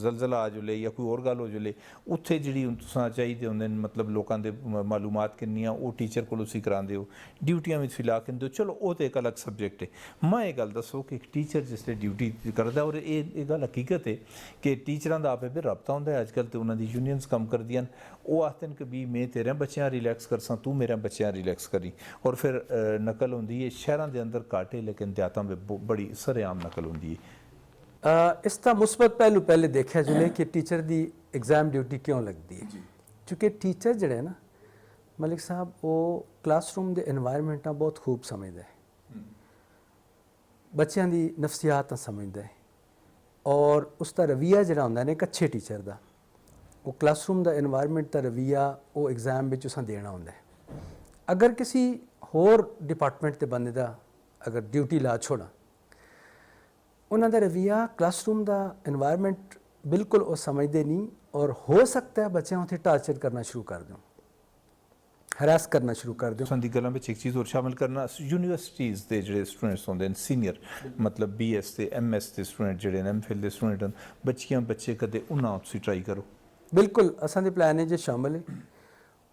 जलजला आ जले या कोई और गल हो जले उत्थे जिहड़ी तुसां चाहिदे होंदे मतलब लोकां दे मालूमात किन्नियां वो टीचर कोलों तुसीं करांदे हो ड्यूटियां विच फिला कहंदे हो चलो वो तो एक अलग सबजैक्ट है मैं ये गल दसो कि एक टीचर जिसले ड्यूटी करदा और ये गल हकीकत है कि टीचरां दा आपे भी रबता हुंदा है अजकल तो उन्हां दी यूनियंस कम करदियां वो आखदे कि भी मैं तेरे बच्चें रिलैक्स करसां तू मेरे बच्चें रिलैक्स करी और फिर नकल होंदी है शहरां दे अंदर घाटे लेकिन देहातां में बड़ी सरेआम नकल होंदी है इसका मुस्बत पहलू पहले देखा जुले कि टीचर की एग्जाम ड्यूटी क्यों लगती है क्योंकि टीचर जड़े ना मलिक साहब वो क्लासरूम के एनवायरमेंटा बहुत खूब समझता है बच्चों की नफसियात समझता है और उसका रवैया जड़ा होंदा है एक अच्छे टीचर का वो क्लासरूम का एनवायरमेंट का रवैया वो एग्जाम में उस देना होंदा है अगर किसी होर डिपार्टमेंट के बंदे का अगर ड्यूटी ला छोड़ा उन्हों का रवैया क्लासरूम का एनवायरमेंट बिल्कुल वो समझते नहीं और हो सकता है बच्चे उत्थे टार्चर करना शुरू कर दो हरास करना शुरू कर दो संदी गल्लां विच एक चीज़ और शामिल करना यूनिवर्सिटीज़ के जिहड़े स्टूडेंट्स होंदे न सीनियर मतलब BS ते MS के स्टूडेंट जिहड़े न MPhil के स्टूडेंट न बच्चियां बच्चे कदे उन्हां तुसीं ट्राई करो बिल्कुल असां दे प्लान है जो शामिल है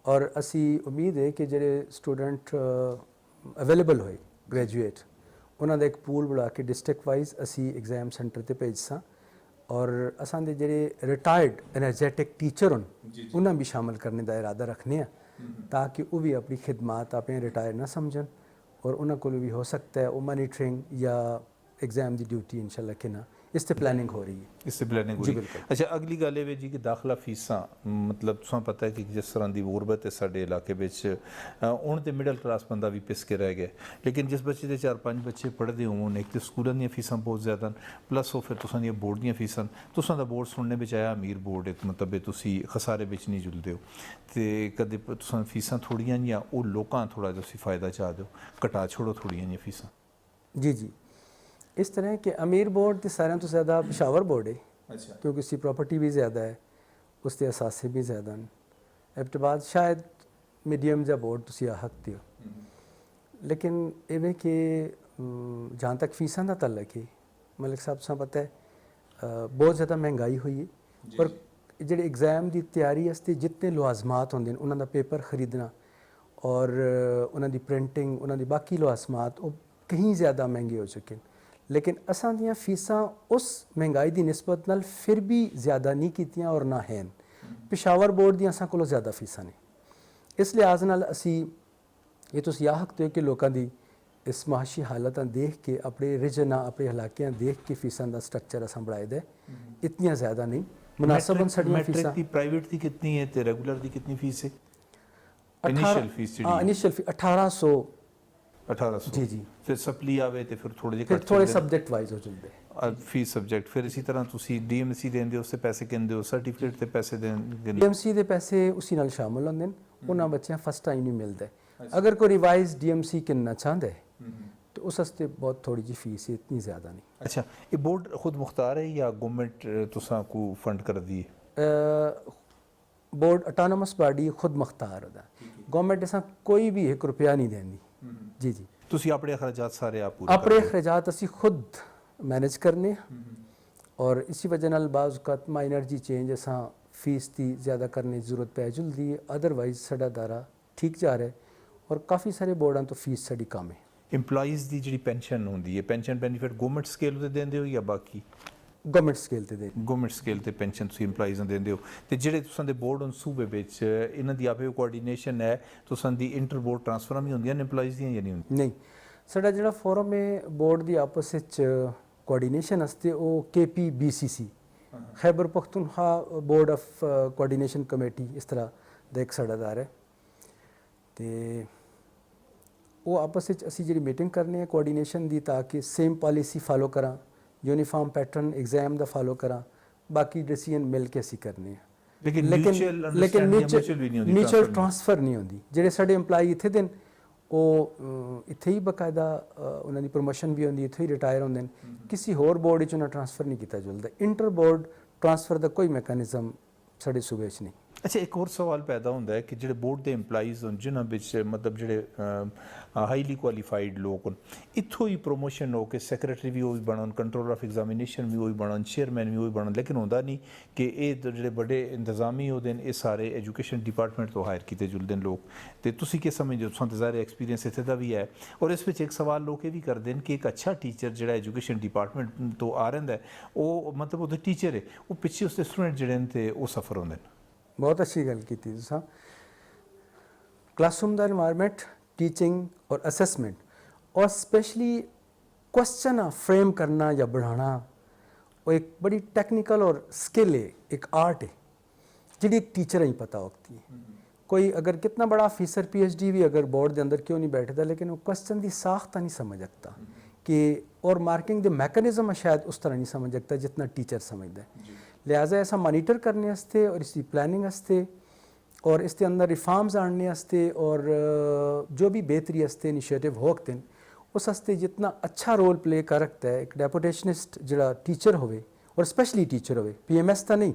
और असी उम्मीद है कि जिहड़े स्टूडेंट अवेलेबल होए ग्रेजुएट उन्हों का एक पूल बना के डिस्ट्रिक्ट वाइज असी एग्जाम सेंटर पर भेजसा और असां दे जिहड़े रिटायर्ड एनर्जैटिक टीचर होन उन्हें भी शामिल करने का इरादा रखने ताकि वो भी अपनी खिदमात अपने रिटायर ना समझन और उन्होंने को भी हो सकता है वो मॉनिटरिंग या एग्जाम की ड्यूटी इंशाल्लाह कि ना इस ते प्लानिंग हो रही है इससे प्लानिंग हो रही है अच्छा अगली गल ये जी कि दाखला फीसां मतलब तुसां पता है कि जिस तरह की गुरबत है साडे इलाके विच हुण ते मिडल क्लास बंदा भी पिस के रह गया लेकिन जिस बच्चे दे 4-5 बच्चे पढ़दे होण एक तो स्कूलों दी फीसां बहुत ज़्यादा प्लस वो फिर तुसां दी बोर्ड दी फीसां तुसां दा बोर्ड सुनने विच आया अमीर बोर्ड एक मतलब तुसीं खसारे विच नहीं जुलदे हो ते कदे तुसां फीसां थोड़ियां जियां वो लोकां थोड़ा जिहा तुसीं फायदा चाह दो घटा छोड़ो थोड़ियां जिहां फीसां जी जी इस तरह के अमीर बोर्ड तो सारे तो ज़्यादा पेशावर बोर्ड है अच्छा क्योंकि उसकी प्रॉपर्टी भी ज़्यादा है उसके असासे भी ज़्यादा हैं एबटाबाद शायद मीडियम जा बोर्ड तुसी आ सकते हो लेकिन इवें कि जहाँ तक फीसा का तल्लक है मलिक साहब से पता है बहुत ज़्यादा महंगाई हुई है पर जिहड़े एग्जाम की तैयारी वास्ते जितने लवाजमात होंदे उन्हां दा पेपर खरीदना और उन्हां दी प्रिंटिंग उन्हां दी बाकी लवाजमात वो कहीं ज़्यादा महंगे हो चुके हैं लेकिन असां दियां फीसां उस महंगाई की निस्बत नाल फिर भी ज़्यादा नहीं कीतियां और ना हैं पेशावर बोर्ड दी असां कोलों ज़्यादा फीसां ने इस लिहाज नाल असी ये तुसीं आख सकते हो कि लोगों की इस माशी हालत देख के अपने रिजन अपने इलाके देख के फीसां का स्ट्रक्चर असां बढ़ाए दे इतनियां ज़्यादा नहीं मुनासिबन साडियां फीसां मैट्रिक दी प्राइवेट दी कितनी है ते रेगुलर दी कितनी फीस है इनिशियल फीस हाँ इनिशियल फीस 1800 जी जी फिर सप्ली आवे ते फिर थोड़े जे फिर थोड़े सब्जेक्ट वाइज हो जाते फीस सब्जेक्ट फिर इसी तरह तुसी DMC देंदे हो उससे पैसे कहंदे हो सर्टिफिकेट ते पैसे देंगे DMC दे पैसे उसी नाल शामिल होंदे न उन्हां बच्चें फर्स्ट टाइम नहीं मिलदा अगर कोई रिवाइज DMC करना चाहता है तो उस वास्ते बहुत थोड़ी जी फीस है इतनी ज़्यादा नहीं अच्छा ये बोर्ड खुद मुख्तार है या गवर्नमेंट तुसा को फंड कर दी है बोर्ड ऑटोनमस बॉडी खुद मुख्तार होता गवर्नमेंट इस कोई भी एक रुपया नहीं देंदी जी जी ਤੁਸੀਂ ਆਪਣੇ ਅਖਰਾਜਾਤ ਸਾਰੇ ਆਪ ਪੂਰੇ अपने अखराजात असी खुद मैनेज करने और इसी वजह नाल बाज़ औक़ात माइनर जी चेंज असां फीस की ज़्यादा करने की जरूरत पै जुलदी है अदरवाइज साडा दायरा ठीक जा रहा है और काफ़ी सारे बोर्डां तो फीस साडी कम है ਇੰਪਲਾਈਜ਼ ਦੀ ਜਿਹੜੀ ਪੈਨਸ਼ਨ ਹੁੰਦੀ ਹੈ ਪੈਨਸ਼ਨ ਬੈਨੀਫਿਟ ਗਵਰਨਮੈਂਟ ਸਕੇਲ ਤੇ ਦਿੰਦੇ ਹੋ ਜਾਂ ਬਾਕੀ गवर्नमेंट स्केल ते दे ਗਵਰਨਮੈਂਟ ਸਕੇਲ ਤੇ ਪੈਨਸ਼ਨ ਤੁਸੀਂ ਇੰਪਲਾਈਜ਼ ਨੂੰ ਦਿੰਦੇ ਹੋ ਤੇ ਜਿਹੜੇ ਤੁਸਾਂ ਦੇ ਬੋਰਡ ਹੁਣ ਸੂਬੇ ਵਿੱਚ ਇਹਨਾਂ ਦੀ ਆਪੇ ਕੋਆਰਡੀਨੇਸ਼ਨ ਹੈ ਤੁਸਾਂ ਦੀ ਇੰਟਰ ਬੋਰਡ ਟ੍ਰਾਂਸਫਰਾਂ ਵੀ ਹੁੰਦੀਆਂ ਨੇ ਇੰਪਲਾਈਜ਼ ਦੀਆਂ ਜਾਂ ਨਹੀਂ ਹੁੰਦੀਆਂ नहीं साडा जिहड़ा फोरम है बोर्ड की आपस विच कोआर्डिनेशन वास्ते वो KPBCC Khyber Pakhtunkhwa board of coordination committee इस तरह का एक साडा दायरा है ते वो आपस विच असीं जिहड़ी मीटिंग करने हैं कोआर्डिनेशन दी ताकि सेम पॉलिसी फॉलो करा यूनीफॉर्म पैटर्न एग्जाम दा फॉलो करा बाकी डिसीजन मिल के असीं करने हैं लेकिन mutual लेकिन understanding ਜਾਂ mutual ਵੀ ਨਹੀਂ ਹੁੰਦੀ म्यूचुअल ट्रांसफर नहीं होंदी ਜਿਹੜੇ ਸਾਡੇ EMPLOYE ਇੱਥੇ ਦੇ ਨੇ ਉਹ ਇੱਥੇ ਹੀ ਬਕਾਇਦਾ ਉਹਨਾਂ ਦੀ ਪ੍ਰੋਮੋਸ਼ਨ ਵੀ ਹੁੰਦੀ ਇੱਥੇ ਹੀ ਰਿਟਾਇਰ ਹੁੰਦੇ ਨੇ ਕਿਸੇ ਹੋਰ ਬੋਰਡ ਵਿੱਚ ਉਹਨਾਂ ਟ੍ਰਾਂਸਫਰ ਨਹੀਂ ਕੀਤਾ ਜਾਂਦਾ ਇੰਟਰ ਬੋਰਡ ਟ੍ਰਾਂਸਫਰ ਦਾ ਕੋਈ ਮੈਕੈਨਿਜ਼ਮ ਸਾਡੇ ਸੂਬੇ 'ਚ ਨਹੀਂ ਅੱਛਾ ਇੱਕ ਹੋਰ ਸਵਾਲ ਪੈਦਾ ਹੁੰਦਾ ਹੈ ਕਿ ਜਿਹੜੇ ਬੋਰਡ ਦੇ EMPLOYEES ਹੋਣ ਜਿਨ੍ਹਾਂ ਵਿੱਚ ਮਤਲਬ ਜਿਹੜੇ ਹਾਈਲੀ ਕੁਆਲੀਫਾਈਡ ਲੋਕ ਹੋਣ ਇੱਥੋਂ ਹੀ ਪ੍ਰੋਮੋਸ਼ਨ ਹੋ ਕੇ ਸੈਕਟਰੀ ਵੀ ਉਹ ਹੀ ਬਣਨ ਕੰਟਰੋਲਰ ਆਫ ਐਗਜ਼ਾਮੀਨੇਸ਼ਨ ਵੀ ਉਹ ਹੀ ਬਣਨ ਚੇਅਰਮੈਨ ਵੀ ਉਹ ਹੀ ਬਣਨ ਲੇਕਿਨ ਹੁੰਦਾ ਨਹੀਂ ਕਿ ਇਹ ਜਿਹੜੇ ਵੱਡੇ ਇੰਤਜ਼ਾਮੀ ਉਹਦੇ ਨੇ ਇਹ ਸਾਰੇ ਐਜੂਕੇਸ਼ਨ ਡਿਪਾਰਟਮੈਂਟ ਤੋਂ ਹਾਇਰ ਕੀਤੇ ਜੁਲਦੇ ਨੇ ਲੋਕ ਤੇ ਤੁਸੀਂ ਕੀ ਸਮਝਦੇ ਹੋ ਤੁਹਾਨੂੰ ਜ਼ਾਹਿਰ ਐਕਸਪੀਰੀਅੰਸ ਇੱਥੇ ਦਾ ਵੀ ਹੈ ਔਰ ਇਸ ਵਿੱਚ ਇੱਕ ਸਵਾਲ ਲੋਕ ਇਹ ਵੀ ਕਰਦੇ ਨੇ ਕਿ ਇੱਕ ਅੱਛਾ ਟੀਚਰ ਜਿਹੜਾ ਐਜੂਕੇਸ਼ਨ ਡਿਪਾਰਟਮੈਂਟ ਤੋਂ ਆ ਰਹਿੰਦਾ ਉਹ ਮਤਲਬ ਉਹਦੇ ਟੀਚਰ ਹੈ ਉਹ ਪਿੱਛੇ ਉਸਦੇ ਸਟੂਡੈਂਟ ਜਿਹੜੇ ਨੇ ਤੇ ਉਹ ਸਫਰ ਹੁੰਦੇ ਨੇ बहुत अच्छी गल की तुसां क्लासरूम का इन्वायरमेंट टीचिंग और असैसमेंट और स्पेशली क्वेश्चन फ्रेम करना या बढ़ाना वो एक बड़ी टेक्निकल और स्किल है एक आर्ट है जी एक टीचर ही पता होती है कोई अगर कितना बड़ा ऑफिसर PhD भी अगर बोर्ड के अंदर क्यों नहीं बैठता लेकिन वो क्वेश्चन की साख्ता नहीं समझ सकता कि और मार्किंग के मैकेनिज्म शायद उस तरह नहीं समझ सकता जितना टीचर समझता है लिहाजा ऐसा मॉनिटर करने वास्ते और इसकी प्लानिंग वास्ते और इसके अंदर रिफॉर्म्स आने वास्ते और जो भी बेहतरी वास्ते इनिशिएटिव होते हैं उस वास्ते जितना अच्छा रोल प्ले कर रखता है एक डेपुटेशनिस्ट जरा टीचर होवे और स्पेशली टीचर होवे PMS का नहीं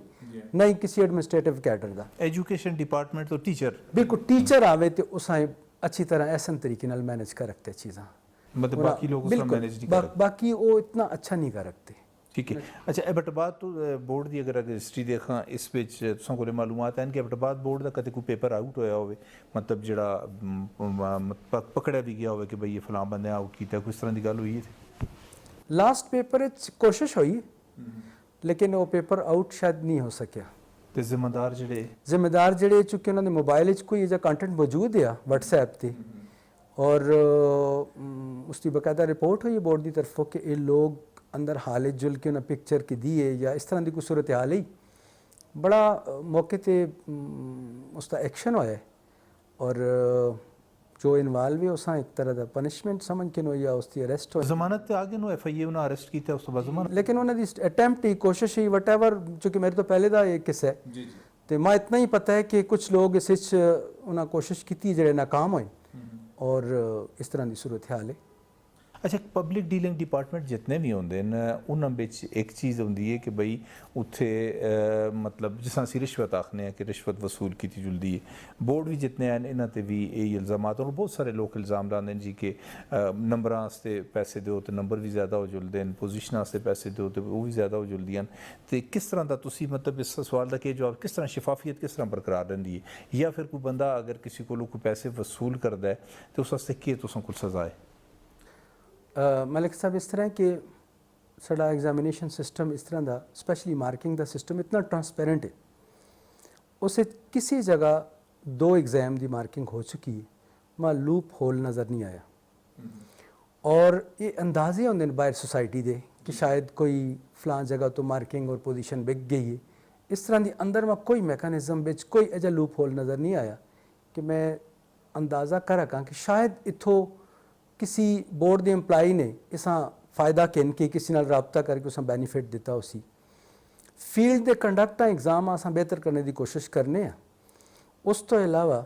नहीं किसी एडमिनिस्ट्रेटिव कैडर का एजुकेशन डिपार्टमेंट तो टीचर बिल्कुल टीचर आवे तो उस अच्छी तरह ऐसा तरीके नाल मैनेज कर रखते चीज़ां मतलब बाकी लोग उसका मैनेज नहीं कर बाकी वो इतना अच्छा नहीं कर रखते ठीक है अच्छा एबटाबाद तो बोर्ड की अगर हिस्ट्री देखा इस विच तुसां कोल मालूमात हैं कि एबटाबाद बोर्ड का कदे कोई पेपर आउट होया होवे मतलब जिहड़ा पकड़िया भी गया होवे कि भाई ये फलां बंदे आउट कीता कोई इस तरह की गल हुई है लास्ट पेपर कोशिश हुई लेकिन वो पेपर आउट शायद नहीं हो सकिया ते जिम्मेदार ਜਿਹੜੇ ਚੁੱਕੇ ਉਹਨਾਂ ਦੇ ਮੋਬਾਈਲ ਵਿੱਚ ਕੋਈ ਇਹਦਾ ਕੰਟੈਂਟ ਮੌਜੂਦ ਆ WhatsApp ਤੇ और उसकी बाकायदा रिपोर्ट हुई बोर्ड की तरफों कि ये लोग अंदर हाल जुल के उन्हें पिक्चर की दी है या इस तरह की कोई सूरत हाल ही बड़ा मौके ते उसका एक्शन होया है और जो इन्वॉल्व है उसा एक तरह का पनिशमेंट समझ के नो या उसकी अरेस्ट हो जमानत ते आगे नो FIA उन्हें अरेस्ट किया उस तो बाद जमानत लेकिन उन्होंने अटैम्प्ट ही कोशिश ही वटएवर चूँकि मेरे तो पहले का एक किस्सा है तो मैं इतना ही पता है कि कुछ लोग इस उन्हें कोशिश की जड़े नाकाम होए और इस तरह की सूरत हाल है अच्छा पब्लिक डीलिंग डिपार्टमेंट जितने भी होंगे उन्होंने बिच एक चीज़ होंगी है कि बई उत्थे मतलब जिस असीं रिश्वत आखने हैं कि रिश्वत वसूल की जुलदी है बोर्ड भी जितने हैं इन्हां ते भी यही इल्ज़ामात और बहुत सारे लोग इल्ज़ाम लाते हैं जी कि नंबरां वास्ते पैसे दो तो नंबर भी ज़्यादा हो जुलदे हैं पोजीशनां वास्ते पैसे दो तो वो भी ज़्यादा हो जुलदियां तो किस तरह का तुसीं मतलब इस सवाल का जवाब किस तरह शफाफियत किस तरह बरकरार रहिंदी है या फिर कोई बंदा अगर किसी को कोई पैसे वसूल करता है तो उस वास्ते केह् तुसां कोल सज़ा है मलिक साहब इस तरह कि साडा एग्जामिनेशन सिस्टम इस तरह का स्पेशली मार्किंग का सिस्टम इतना ट्रांसपेरेंट है उसे किसी जगह 2 एग्ज़ाम की मार्किंग हो चुकी है वहाँ लूप होल नज़र नहीं आया और ये अंदाजे होंगे बाहर सोसाइटी दे कि शायद कोई फलां जगह तो मार्किंग और पोजीशन बिक गई है इस तरह की अंदर में कोई मैकेनिज्म बिच कोई ऐसा लूप होल नज़र नहीं आया कि मैं अंदाज़ा कर रखा कि शायद इत्थों किसी बोर्ड के एम्पलाई ने इसा फ़ायदा किन के किसी नाल राबता करके उस बैनीफिट दिता उसी फील्ड के कंडक्ट एग्जाम अस बेहतर करने की कोशिश करने उस तो इलावा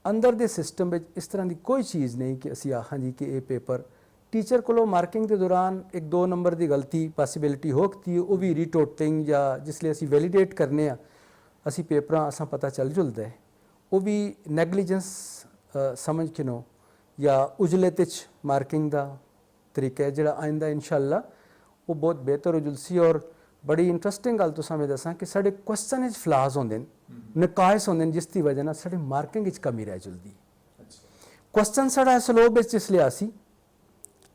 अंदर के सिस्टम में इस तरह की कोई चीज़ नहीं कि असी आखां जी कि ये पेपर टीचर को मार्किंग के दौरान 1-2 नंबर की गलती पॉसिबिलिटी होती है वो भी रीटोटिंग या जिसलिए असी वैलीडेट करने ਅਸੀਂ ਪੇਪਰਾਂ ਅਸਾਂ ਪਤਾ ਚੱਲ ਜੁਲਦਾ ਹੈ ਉਹ ਵੀ ਨੈਗਲੀਜੈਂਸ ਸਮਝ ਕੇ ਨੋ ਜਾਂ ਉਜਲੇ ਤੇ ਮਾਰਕਿੰਗ ਦਾ ਤਰੀਕਾ ਹੈ ਜਿਹੜਾ ਆਇੰਦਾ ਇਨਸ਼ਾਅੱਲਾ ਉਹ ਬਹੁਤ ਬਿਹਤਰ ਹੋ ਜੁਲਸੀ। ਔਰ ਬੜੀ ਇੰਟਰਸਟਿੰਗ ਗੱਲ ਤੁਸਾਂ ਮੈਂ ਦੱਸਾਂ ਕਿ ਸਾਡੇ ਕੁਐਸਚਨ ਵਿੱਚ ਫਲਾਜ਼ ਹੁੰਦੇ ਨੇ, ਨਕਾਇਸ ਹੁੰਦੇ ਨੇ, ਜਿਸ ਦੀ ਵਜ੍ਹਾ ਨਾਲ ਸਾਡੀ ਮਾਰਕਿੰਗ ਵਿੱਚ ਕਮੀ ਰਹਿ ਜੁਲਦੀ। ਕੁਐਸਚਨ ਸਾਡਾ ਸਲੋਬ ਵਿੱਚ ਜਿਸ ਲਿਆ ਸੀ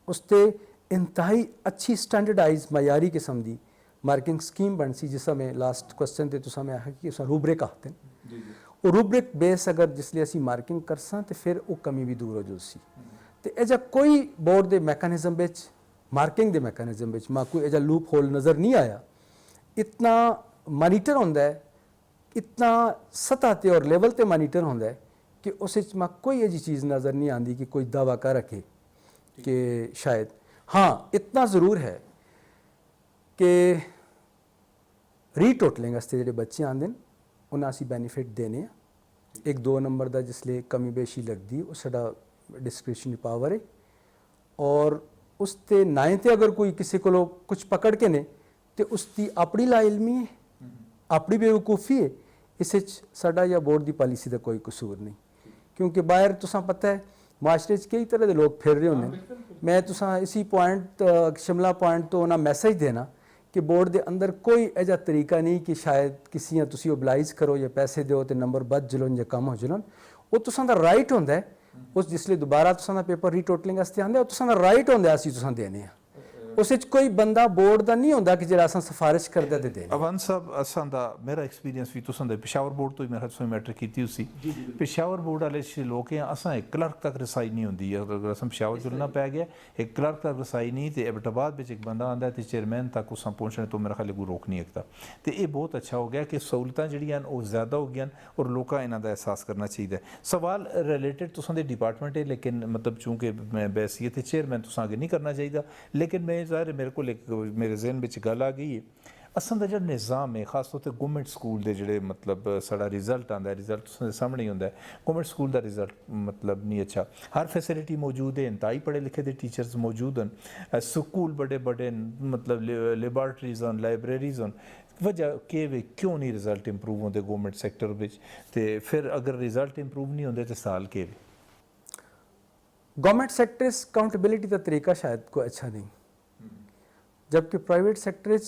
ਉਸ ਤੇ ਇੰਤਹਾਈ ਅੱਛੀ ਸਟੈਂਡਰਡਾਈਜ਼ ਮਯਾਰੀ ਕਿਸਮ ਦੀ ਮਾਰਕਿੰਗ ਸਕੀਮ ਬਣ ਸੀ। ਜਿਸ ਸਮੇਂ ਲਾਸਟ ਕੁਐਸਚਨ ਤੇ ਤੁਸਾਂ ਮੈਂ ਆਖਿਆ ਕਿ ਉਸ ਰੂਬਰਿਕ ਆਖਦੇ ਨੇ, ਉਹ ਰੂਬਰਿਕ ਬੇਸ ਅਗਰ ਜਿਸ ਲਈ ਅਸੀਂ ਮਾਰਕਿੰਗ ਕਰਸਾਂ ਤੇ ਫਿਰ ਉਹ ਕਮੀ ਵੀ ਦੂਰ ਹੋ ਜੁਲਸੀ। ਤੇ ਇਹ ਜਿਹਾ ਕੋਈ ਬੋਰਡ ਦੇ ਮੈਕੈਨਿਜ਼ਮ ਵਿੱਚ ਮਾਰਕਿੰਗ ਦੇ ਮੈਕੈਨਿਜ਼ਮ ਵਿੱਚ ਮਾਂ ਕੋਈ ਇਹ ਜਿਹਾ ਲੂਪ ਹੋਲ ਨਜ਼ਰ ਨਹੀਂ ਆਇਆ। ਇਤਨਾ ਮਾਨੀਟਰ ਹੁੰਦਾ ਹੈ, ਇਤਨਾ ਸਤਹ ਤੇ ਔਰ ਲੈਵਲ ਤੇ ਮਾਨੀਟਰ ਹੁੰਦਾ ਹੈ ਕਿ ਉਸ ਵਿੱਚ ਮਾਂ ਕੋਈ ਅਜੀ ਚੀਜ਼ ਨਜ਼ਰ ਨਹੀਂ ਆਉਂਦੀ ਕਿ ਕੋਈ ਦਾਵਾ ਕਰ ਰੱਖੇ ਕਿ ਸ਼ਾयद। हाँ, इतना ज़रूर है कि रीटोटलिंग वास्ते ਜਿਹੜੇ ਬੱਚੇ ਆਉਂਦੇ ਨੇ ਉਹਨਾਂ ਅਸੀਂ ਬੈਨੀਫਿਟ ਦੇਣੇ ਆ। ਇੱਕ 2 ਨੰਬਰ ਦਾ ਜਿਸ ਲਈ ਕਮੀ ਬੇਸ਼ੀ ਲੱਗਦੀ ਉਹ ਸਾਡਾ ਡਿਸਕ੍ਰਿਸ਼ਨਰੀ ਪਾਵਰ ਹੈ। ਔਰ ਉਸ ਤੇ ਨਾ ਤੇ ਅਗਰ ਕੋਈ ਕਿਸੇ ਕੋਲੋਂ ਕੁਝ ਪਕੜ ਕੇ ਨੇ ਤੇ ਉਸ ਦੀ ਆਪਣੀ ਲਾਇਲਮੀ ਹੈ, ਆਪਣੀ ਬੇਵਕੂਫੀ ਹੈ। ਇਸ ਵਿੱਚ ਸਾਡਾ ਜਾਂ ਬੋਰਡ ਦੀ ਪਾਲਿਸੀ ਦਾ ਕੋਈ ਕਸੂਰ ਨਹੀਂ, ਕਿਉਂਕਿ ਬਾਹਰ ਤੁਸਾਂ ਪਤਾ ਹੈ ਮਾਸ਼ਰੇ 'ਚ ਕਈ ਤਰ੍ਹਾਂ ਦੇ ਲੋਕ ਫਿਰ ਰਹੇ ਹੁੰਦੇ ਨੇ। ਮੈਂ ਤੁਸਾਂ ਇसी ਪੁਆਇੰਟ शिमला ਪੁਆਇੰਟ ਤੋਂ ਉਹਨਾਂ ਮੈਸੇਜ ਦੇਣਾ ਕਿ ਬੋਰਡ ਦੇ ਅੰਦਰ ਕੋਈ ਅਜਿਹਾ ਤਰੀਕਾ ਨਹੀਂ ਕਿ ਸ਼ਾਇਦ ਕਿਸੇ ਨੂੰ ਤੁਸੀਂ ਓਬਲਾਈਜ਼ ਕਰੋ ਜਾਂ ਪੈਸੇ ਦਿਓ ਤੇ ਨੰਬਰ ਵੱਧ ਜੁਲਣ ਜਾਂ ਕਮ ਹੋ ਜੁਲਣ। ਉਹ ਤੁਸਾਂ ਦਾ ਰਾਈਟ ਹੁੰਦਾ ਹੈ। ਉਸ ਜਿਸ ਲਈ ਦੁਬਾਰਾ ਤੁਸਾਂ ਦਾ ਪੇਪਰ ਰੀਟੋਟਲਿੰਗ ਵਾਸਤੇ ਆਉਂਦਾ ਉਹ ਤੁਸਾਂ ਦਾ ਰਾਈਟ ਹੁੰਦਾ ਅਸੀਂ ਤੁਸਾਂ ਦੇਣੇ ਆ। ਉਸ ਵਿੱਚ ਕੋਈ ਬੰਦਾ ਬੋਰਡ ਦਾ ਨਹੀਂ ਹੁੰਦਾ ਕਿ ਜਿਹੜਾ ਅਸਾਂ ਸਿਫਾਰਿਸ਼ ਕਰਦਾ ਤੇ ਦੇਣੇ। ਅਵਨ ਸਾਹਿਬ ਅਸਾਂ ਦਾ ਮੇਰਾ ਐਕਸਪੀਰੀਅੰਸ ਵੀ ਤੁਸਾਂ ਦੇ ਪਿਸ਼ਾਵਰ ਬੋਰਡ ਤੋਂ ਹੀ ਮੇਰਾ ਸੋਈ ਮੈਟਰ ਕੀਤੀ ਉਸੀ ਪਿਸ਼ਾਵਰ ਬੋਰਡ ਵਾਲੇ ਲੋਕ ਆ ਅਸਾਂ ਇੱਕ ਕਲਰਕ ਤੱਕ ਰਸਾਈ ਨਹੀਂ ਹੁੰਦੀ ਹੈ। ਅਗਰ ਅਸਾਂ ਪਿਸ਼ਾਵਰ ਜੁਲਣਾ ਪੈ ਗਿਆ ਇੱਕ ਕਲਰਕ ਤੱਕ ਰਸਾਈ ਨਹੀਂ ਤੇ ਐਬਟਾਬਾਦ ਵਿੱਚ ਇੱਕ ਬੰਦਾ ਆਉਂਦਾ ਤੇ ਚੇਅਰਮੈਨ ਤੱਕ ਉਸਾਂ ਪਹੁੰਚਣ ਤੋਂ ਮੇਰਾ ਖਿਆਲ ਕੋਈ ਰੋਕ ਨਹੀਂ ਸਕਦਾ। ਤੇ ਇਹ ਬਹੁਤ ਅੱਛਾ ਹੋ ਗਿਆ ਕਿ ਸਹੂਲਤਾਂ ਜਿਹੜੀਆਂ ਉਹ ਜ਼ਿਆਦਾ ਹੋ ਗਈਆਂ ਔਰ ਲੋਕਾਂ ਇਹਨਾਂ ਦਾ ਅਹਿਸਾਸ ਕਰਨਾ ਚਾਹੀਦਾ। ਸਵਾਲ ਰਿਲੇਟਡ ਤੁਸਾਂ ਦੇ ਡਿਪਾਰਟਮੈਂਟ ਹੈ ਲੇਕਿਨ ਮਤਲਬ ਚूंकि मैं बैसीयत चेयरमैन तुसां अगे नहीं करना चाहिए लेकिन मैं ज़ाहिर मेरे को मेरे जहन में गल आ गई है असां दा जो निज़ाम है खास तौर पर गौरमेंट स्कूल के जोड़े मतलब साड़ा रिजल्ट आता है रिजल्ट तुसां दे सामने ही होंदा है। गौरमेंट स्कूल का रिजल्ट मतलब नहीं अच्छा, हर फैसिलिटी मौजूद है, इंतहाई पढ़े लिखे दे टीचर्स मौजूद हैं, स्कूल बड़े बड़े मतलब लेबार्टरीज हैं, लाइब्रेरीज हैं। वजह के वे क्यों नहीं रिजल्ट इंप्रूव होंगे गौरमेंट सैक्टर में? तो फिर अगर रिजल्ट इंप्रूव नहीं होंगे तो साल के वे गवर्नमेंट सेक्टर अकाउंटेबिलिटी का तरीका शायद कोई अच्छा नहीं, जबकि प्राइवेट सेक्टर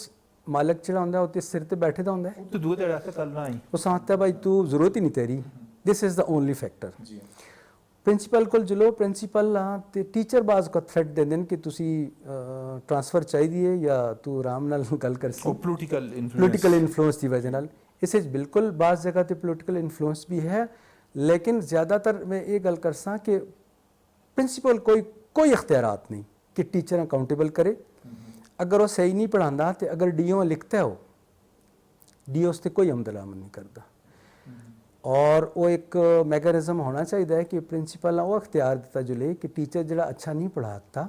मालक ਜਿਹੜਾ ਹੁੰਦਾ ਉਹ ਤੇ ਸਿਰ ਤੇ ਬੈਠੇ ਦਾ ਹੁੰਦਾ ਹੈ ਤੇ ਦੂਏ ਤੇ ਕੱਲ ਨਾ ਆਈ ਉਹ ਸਾਥ ਭਾਈ ਤੂੰ ਜ਼ਰੂਰਤ ਹੀ ਨਹੀਂ ਤੇਰੀ। This is the only factor. Principal ਕੋਲ ਜਲੋ ਪ੍ਰਿੰਸੀਪਲ ਆ ਤੇ ਟੀਚਰ ਬਾਜ਼ ਕੋ ਥ੍ਰੈਟ ਦਿੰਦੇ ਨੇ ਕਿ ਤੁਸੀਂ ਟ੍ਰਾਂਸਫਰ ਚਾਹੀਦੀ ਹੈ ਜਾਂ ਤੂੰ ਆਰਾਮ ਨਾਲ ਗੱਲ ਕਰ ਸੀ। ਉਹ ਪੋਲੀਟੀਕਲ ਇਨਫਲੂਐਂਸ ਦੀ ਵਜ੍ਹਾ ਨਾਲ ਇਸ ਵਿੱਚ ਬਿਲਕੁਲ ਬਾਜ਼ ਜਗ੍ਹਾ ਤੇ ਪੋਲੀਟੀਕਲ ਇਨਫਲੂਐਂਸ ਵੀ ਹੈ, ਲੇਕਿਨ ਜ਼ਿਆਦਾਤਰ ਮੈਂ ਇਹ ਗੱਲ ਕਰਸਾਂ ਕਿ प्रिंसीपल कोई इख्तियारात नहीं कि टीचर अकाउंटेबल करे। अगर वो सही नहीं पढ़ाता तो अगर डी ओ लिखता है वो डी ओ उस पर कोई अमदलामन नहीं करता। और वो एक मैकेनिज़म होना चाहिए है कि प्रिंसीपल वो अख्तियार दिता जुले कि टीचर जरा अच्छा नहीं पढ़ाता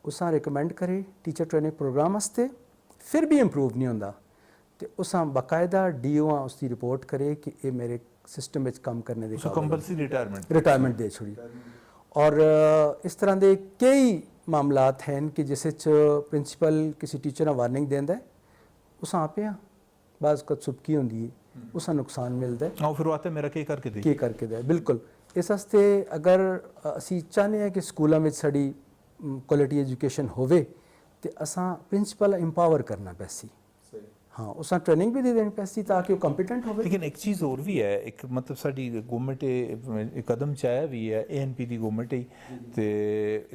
उस रिकमेंड करे टीचर ट्रेनिंग प्रोग्राम वास्ते, फिर भी इंप्रूव नहीं होता तो उस बाकायदा डी ओ उसकी रिपोर्ट करे कि ये मेरे सिस्टम में काम करने के कंपलसरी रिटायरमेंट दे छोड़ी। और इस तरह के कई मामलात हैं कि जिस प्रिंसीपल किसी टीचर ने वार्निंग देंदा है उस आप बाज़ कद सुबकी होंगी है उस नुकसान मिलता है और फिर आते मेरा के करके दे बिल्कुल। इस वास्ते अगर असी चाहते हैं कि स्कूलों में साड़ी क्वालिटी एजुकेशन होवे तो असा प्रिंसीपल इंपावर करना पैसी हाँ उस ट्रेनिंग भी दे देनी पैसी ताकि वो कंपिटेंट हो। लेकिन एक चीज़ और भी है एक मतलब साड़ी गवर्नमेंट एक कदम चाया भी है ANP की गवर्नमेंट ही तो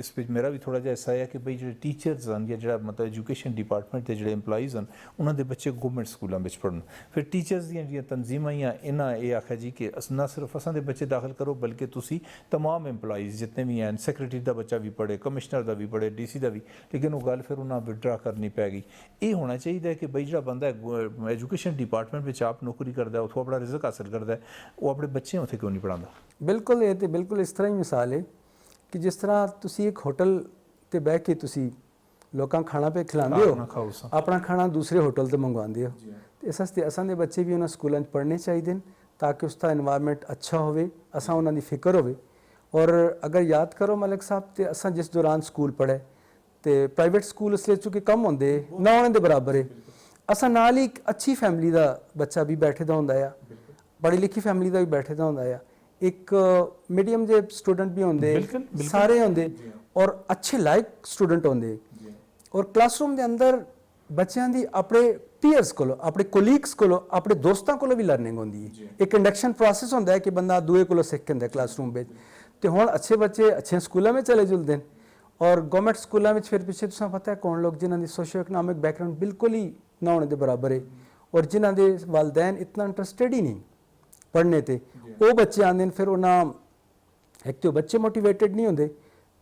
इस पर मेरा भी थोड़ा जिहा ऐसा है कि भाई जो टीचर्स हैं या जो मतलब एजुकेशन डिपार्टमेंट के जो एम्पलॉइज़ हैं उन्होंने बच्चे गवर्नमेंट स्कूलों में पढ़न फिर टीचर्स दी तंजीमां इन्हें ये आख्या जी कि ना सिर्फ असां दे बच्चे दाखिल करो बल्कि तुसी तमाम एम्पलॉइज़ जितने भी हैं सैक्रटरी का बच्चा भी पढ़े कमिश्नर का भी पढ़े DC का भी, लेकिन वो गल फिर उन्हें विड्रा करनी पै गई। ये होना चाहिए कि भाई जो बंदा एजुकेशन डिपार्टमेंट में आप नौकरी करता है उतो अपना रिजक हासिल करता है वो अपने बच्चे उत्थे क्यों नहीं पढ़ाता? बिल्कुल ये तो बिल्कुल इस तरह ही मिसाल है कि जिस तरह तुसी एक होटल ते बह के तुसी लोकां खाना पे खिलाते हो अपना खाना दूसरे होटल तो मंगवाते हो तो इस वास्ते असां दे बच्चे भी उन्होंने स्कूलों पढ़ने चाहिए ताकि उसका इन्वायरमेंट अच्छा होवे असां उन्हां दी फिक्र होवे। और अगर याद करो मलिक साहब तो असां जिस दौरान स्कूल पढ़े तो प्राइवेट स्कूल इसलिए चूँकि कम होंदे ना होने के बराबर है ਅਸਾਂ ਨਾਲ ਹੀ ਇੱਕ ਅੱਛੀ ਫੈਮਿਲੀ ਦਾ ਬੱਚਾ ਵੀ ਬੈਠੇ ਦਾ ਹੁੰਦਾ ਆ, ਪੜ੍ਹੀ ਲਿਖੀ ਫੈਮਿਲੀ ਦਾ ਵੀ ਬੈਠੇ ਦਾ ਹੁੰਦਾ ਆ, ਇੱਕ ਮੀਡੀਅਮ ਦੇ ਸਟੂਡੈਂਟ ਵੀ ਹੁੰਦੇ, ਸਾਰੇ ਹੁੰਦੇ ਔਰ ਅੱਛੇ ਲਾਇਕ ਸਟੂਡੈਂਟ ਹੁੰਦੇ। ਔਰ ਕਲਾਸਰੂਮ ਦੇ ਅੰਦਰ ਬੱਚਿਆਂ ਦੀ ਆਪਣੇ ਪੀਅਰਸ ਕੋਲੋਂ, ਆਪਣੇ ਕੋਲੀਗਸ ਕੋਲੋਂ, ਆਪਣੇ ਦੋਸਤਾਂ ਕੋਲੋਂ ਵੀ ਲਰਨਿੰਗ ਹੁੰਦੀ ਹੈ। ਇੱਕ ਇੰਡਕਸ਼ਨ ਪ੍ਰੋਸੈਸ ਹੁੰਦਾ ਹੈ ਕਿ ਬੰਦਾ ਦੂਏ ਕੋਲੋਂ ਸਿੱਖ ਕੇ ਹੁੰਦਾ ਕਲਾਸਰੂਮ ਵਿੱਚ। ਤੇ ਹੁਣ ਅੱਛੇ ਬੱਚੇ ਅੱਛੇ ਸਕੂਲਾਂ ਵਿੱਚ ਚਲੇ ਜੁਲਦੇ ਨੇ ਔਰ ਗਵਰਨਮੈਂਟ ਸਕੂਲਾਂ ਵਿੱਚ ਫਿਰ ਪਿੱਛੇ ਤੁਸੀਂ ਪਤਾ ਹੈ ਕੌਣ ਲੋਕ ਜਿਨ੍ਹਾਂ ਦੀ ਸੋਸ਼ੋ ਇਕਨੋਮਿਕ ਬੈਕਗ੍ਰਾਉਂਡ ਬਿਲਕੁਲ ਹੀ ਨਾ ਹੋਣੇ ਦੇ ਬਰਾਬਰ ਹੈ ਔਰ ਜਿਨ੍ਹਾਂ ਦੇ ਵਾਲਦੈਨ ਇਤਨਾ ਇੰਟਰਸਟਿਡ ਹੀ ਨਹੀਂ ਪੜ੍ਹਨੇ ਤੇ, ਉਹ ਬੱਚੇ ਆਉਂਦੇ ਨੇ। ਫਿਰ ਉਹਨਾਂ ਇੱਕ ਤਾਂ ਬੱਚੇ ਮੋਟੀਵੇਟਡ ਨਹੀਂ ਹੁੰਦੇ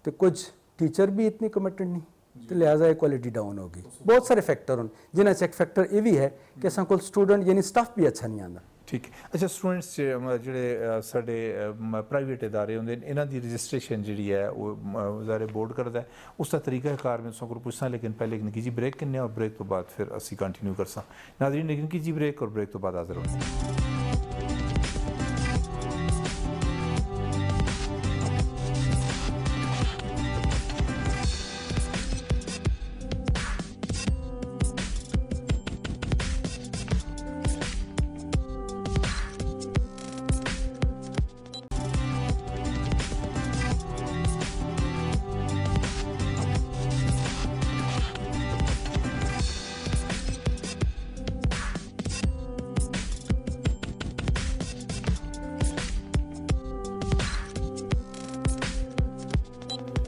ਤੇ ਕੁਝ ਟੀਚਰ ਵੀ ਇਤਨੀ ਕਮਿਟਡ ਨਹੀਂ ਤੇ ਲਿਹਾਜ਼ਾ ਇਹ ਕੁਆਲਿਟੀ ਡਾਊਨ ਹੋ ਗਈ। ਬਹੁਤ ਸਾਰੇ ਫੈਕਟਰ ਹਨ ਜਿਨ੍ਹਾਂ 'ਚ ਇੱਕ ਫੈਕਟਰ ਇਹ ਵੀ ਹੈ ਕਿ ਅਸਾਂ ਕੋਲ ਸਟੂਡੈਂਟ ਯਾਨੀ ਸਟਾਫ ਵੀ ਅੱਛਾ ਨਹੀਂ ਆਉਂਦਾ। ਠੀਕ ਹੈ। ਅੱਛਾ, ਸਟੂਡੈਂਟਸ ਜਿਹੜੇ ਸਾਡੇ ਪ੍ਰਾਈਵੇਟ ਇਦਾਰੇ ਹੁੰਦੇ ਨੇ ਇਹਨਾਂ ਦੀ ਰਜਿਸਟ੍ਰੇਸ਼ਨ ਜਿਹੜੀ ਹੈ ਉਹ ਵਜ਼ਾਰੇ ਬੋਰਡ ਕਰਦਾ ਹੈ, ਉਸ ਦਾ ਤਰੀਕਾ ਕਾਰ ਮੈਂ तुसां को पुछना, लेकिन पहले एक निक्की जी ब्रेक करने और ब्रेक तो बाद फिर असी कंटिन्यू करसा। नाज़रीन, एक निक्की जी ब्रेक और ब्रेक तो बाद हाजिर होंगे।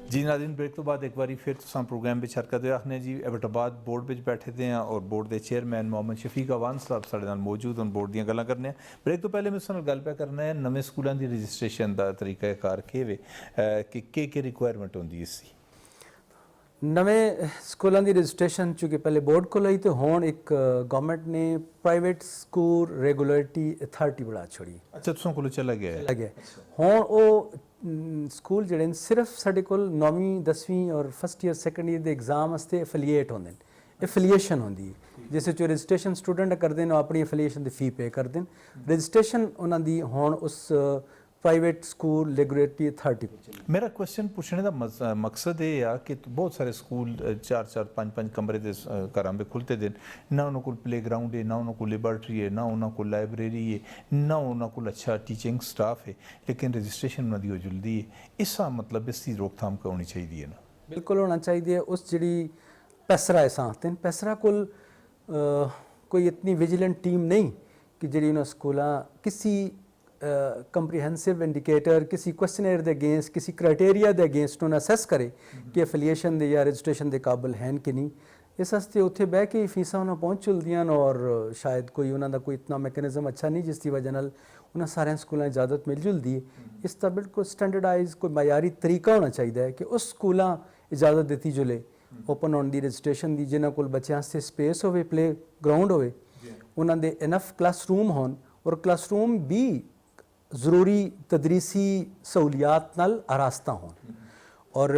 जी नाज़रीन, ब्रेक तो बाद एक बार फिर तुसां प्रोग्राम में हरकत रखने जी। एबटाबाद बोर्ड में बैठे थे हैं और बोर्ड के चेयरमैन मोहम्मद शफीक अवान साहब साढ़े नाल मौजूद हैं, बोर्ड दी गल्लां करने। ब्रेक तो पहले मैं तुसां नाल गल पे करना है नवे स्कूलों की रजिस्ट्रेशन का तरीका कार केवे कि के रिक्वायरमेंट होंदी इसकी। नਵੇਂ ਸਕੂਲਾਂ ਦੀ ਰਜਿਸਟ੍ਰੇਸ਼ਨ ਚूँकि ਪਹਿਲੇ ਬੋਰਡ ਕੋਲ ਹੀ ਤੇ ਹੁਣ ਇੱਕ ਗਵਰਨਮੈਂਟ ਨੇ ਪ੍ਰਾਈਵੇਟ ਸਕੂਲ ਰੈਗੂਲੇਟਰੀ ਅਥਾਰਟੀ ਬਣਾ ਛੋੜੀ। ਅੱਛਾ, ਤੁਸਾਂ ਕੋਲ ਚਲਾ ਗਿਆ ਹੈ। ਹੁਣ ਉਹ ਸਕੂਲ ਜਿਹੜੇ ਨੇ ਸਿਰਫ ਸਾਡੇ ਕੋਲ 9ਵੀਂ 10ਵੀਂ ਔਰ ਫਸਟ ਈਅਰ ਸੈਕੰਡ ਈਅਰ ਦੇ ਐਗਜ਼ਾਮ ਵਾਸਤੇ ਐਫੀਲੀਏਟ ਹੁੰਦੇ ਨੇ, ਐਫੀਲੀਏਸ਼ਨ ਹੁੰਦੀ ਹੈ ਜਿਸ ਵਿੱਚ ਰਜਿਸਟ੍ਰੇਸ਼ਨ ਸਟੂਡੈਂਟ ਕਰਦੇ ਨੇ, ਆਪਣੀ ਐਫੀਲੀਏਸ਼ਨ ਦੀ ਫੀ ਪੇ ਕਰਦੇ ਨੇ। ਰਜਿਸਟ੍ਰੇਸ਼ਨ ਉਹਨਾਂ ਦੀ ਹੁਣ ਉਸ प्राइवेट स्कूल रेगुलेटरी अथॉरिटी। मेरा क्वेश्चन पूछने का मकसद ये आ कि बहुत सारे स्कूल 4-4 5-5 कमरे के घर में खुलते दिन, ना उन्होंने को प्ले ग्राउंड है, ना उन्होंने को लेबॉर्ट्री है, ना उन्होंने को लाइब्रेरी है, ना उन्होंने को अच्छा टीचिंग स्टाफ है, लेकिन रजिस्ट्रेशन उन्होंने हो जल्दी है। इसका मतलब इसकी रोकथाम होनी चाहिए ना? बिल्कुल होना चाहिए। उस जी पैसरा है सांते पैसरा कोल कोई इतनी विजिलेंट टीम नहीं कि जी उन्होंने स्कूल किसी ਕੰਪਰੀਹੈਂਸਿਵ ਇੰਡੀਕੇਟਰ ਕਿਸੇ ਕੁਐਸਚਨੇਅਰ ਦੇ ਅਗੇਂਸਟ ਕਿਸੇ ਕ੍ਰਾਈਟੇਰੀਆ ਦੇ ਅਗੇਂਸਟ ਨੂੰ ਅਸੈਸ ਕਰੇ ਕਿ ਐਫੀਲੀਏਸ਼ਨ ਦੇ ਜਾਂ ਰਜਿਸਟ੍ਰੇਸ਼ਨ ਦੇ ਕਾਬਲ ਹਨ ਕਿ ਨਹੀਂ। ਇਸ ਵਾਸਤੇ ਉੱਥੇ ਬਹਿ ਕੇ ਫੀਸਾਂ ਉਹਨਾਂ ਪਹੁੰਚ ਚੁਲਦੀਆਂ ਔਰ ਸ਼ਾਇਦ ਕੋਈ ਉਹਨਾਂ ਦਾ ਕੋਈ ਇਤਨਾ ਮੈਕੈਨਿਜ਼ਮ ਅੱਛਾ ਨਹੀਂ ਜਿਸ ਦੀ ਵਜ੍ਹਾ ਨਾਲ ਉਹਨਾਂ ਸਾਰਿਆਂ ਸਕੂਲਾਂ ਇਜਾਜ਼ਤ ਮਿਲ ਜੁਲਦੀ ਹੈ। ਇਸ ਦਾ ਬਿਲਕੁਲ ਸਟੈਂਡਰਡਾਈਜ਼ ਕੋਈ ਮਾਇਆਰੀ ਤਰੀਕਾ ਹੋਣਾ ਚਾਹੀਦਾ ਹੈ ਕਿ ਉਸ ਸਕੂਲਾਂ ਇਜਾਜ਼ਤ ਦਿੱਤੀ ਜੁਲੇ ਓਪਨ ਹੋਣ ਦੀ ਰਜਿਸਟ੍ਰੇਸ਼ਨ ਦੀ, ਜਿਨ੍ਹਾਂ ਕੋਲ ਬੱਚਿਆਂ ਵਾਸਤੇ ਸਪੇਸ ਹੋਵੇ, ਪਲੇ ਗਰਾਊਂਡ ਹੋਵੇ, ਉਹਨਾਂ ਦੇ ਇਨਫ ਕਲਾਸਰੂਮ ਹੋਣ ਔਰ ਕਲਾਸਰੂਮ ਵੀ ਜ਼ਰੂਰੀ ਤਦਰੀਸੀ ਸਹੂਲੀਅਤ ਨਾਲ ਆਰਾਸਤਾ ਹੋਣ। ਔਰ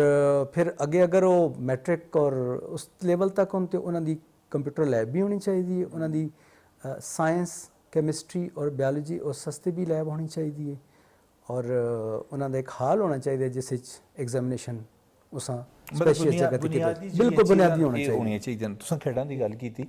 ਫਿਰ ਅੱਗੇ ਅਗਰ ਉਹ ਮੈਟ੍ਰਿਕ ਔਰ ਉਸ ਲੈਵਲ ਤੱਕ ਹੋਣ ਤਾਂ ਉਹਨਾਂ ਦੀ ਕੰਪਿਊਟਰ ਲੈਬ ਵੀ ਹੋਣੀ ਚਾਹੀਦੀ ਹੈ, ਉਹਨਾਂ ਦੀ ਸਾਇੰਸ ਕੈਮਿਸਟਰੀ ਔਰ ਬਾਇਓਲੋਜੀ ਉਸ ਵਾਸਤੇ ਵੀ ਲੈਬ ਹੋਣੀ ਚਾਹੀਦੀ ਹੈ ਔਰ ਉਹਨਾਂ ਦਾ ਇੱਕ ਹਾਲ ਹੋਣਾ ਚਾਹੀਦਾ ਜਿਸ ਵਿੱਚ ਐਗਜ਼ਾਮੀਨੇਸ਼ਨ ਉਸਾਂ ਬਿਲਕੁਲ ਬੁਨਿਆਦੀ ਹੋਣੀਆਂ ਚਾਹੀਦੀਆਂ। ਤੁਸੀਂ ਖੇਡਾਂ ਦੀ ਗੱਲ ਕੀਤੀ,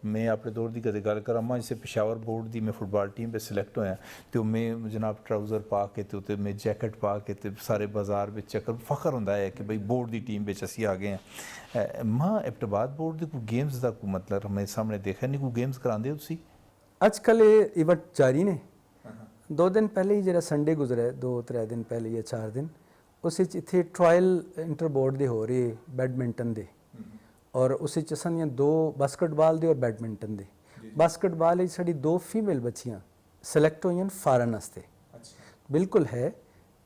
ਮੈਂ ਆਪਣੇ ਦੌਰ ਦੀ ਕਦੇ ਗੱਲ ਕਰਾਂ, ਮੈਂ ਜਿਸੇ ਪਿਸ਼ਾਵਰ ਬੋਰਡ ਦੀ ਮੈਂ ਫੁੱਟਬਾਲ ਟੀਮ ਵਿੱਚ ਸਿਲੈਕਟ ਹੋਇਆ ਤੇ ਮੈਂ ਜਨਾਬ ਟਰਾਊਜ਼ਰ ਪਾ ਕੇ ਤੇ ਉੱਤੇ ਮੈਂ ਜੈਕਟ ਪਾ ਕੇ ਤੇ ਸਾਰੇ ਬਾਜ਼ਾਰ ਵਿੱਚ ਚੱਕਰ ਫਖਰ ਹੁੰਦਾ ਹੈ ਕਿ ਬਈ ਬੋਰਡ ਦੀ ਟੀਮ ਵਿੱਚ ਅਸੀਂ ਆ ਗਏ ਹਾਂ। ਮਾਂ ਐਬਟਾਬਾਦ ਬੋਰਡ ਦੇ ਕੋਈ ਗੇਮਸ ਦਾ ਕੋਈ ਮਤਲਬ ਮੈਂ ਸਾਹਮਣੇ ਦੇਖਿਆ ਨਹੀਂ, ਕੋਈ ਗੇਮਸ ਕਰਾਉਂਦੇ ਹੋ ਤੁਸੀਂ? ਅੱਜ ਕੱਲ੍ਹ ਇਹ ਇਵੈਂਟ ਜਾਰੀ ਨੇ। 2 ਦਿਨ ਪਹਿਲੇ ਹੀ ਜਿਹੜਾ ਸੰਡੇ ਗੁਜ਼ਰਿਆ, 2-3 ਦਿਨ ਪਹਿਲੇ ਜਾਂ 4 ਦਿਨ, ਉਸ ਵਿੱਚ ਇੱਥੇ ਟਰਾਇਲ ਇੰਟਰ ਬੋਰਡ ਦੇ ਹੋ ਰਹੇ ਬੈਡਮਿੰਟਨ ਦੇ ਔਰ ਉਸ ਵਿੱਚ ਅਸਾਂ ਦੀਆਂ 2 ਬਾਸਕਟਬਾਲ ਦੇ ਔਰ ਬੈਡਮਿੰਟਨ ਦੇ। ਬਾਸਕਟਬਾਲ ਵਿੱਚ ਸਾਡੀ 2 ਫੀਮੇਲ ਬੱਚੀਆਂ ਸਿਲੈਕਟ ਹੋਈਆਂ ਫਾਰਨ ਵਾਸਤੇ। ਬਿਲਕੁਲ ਹੈ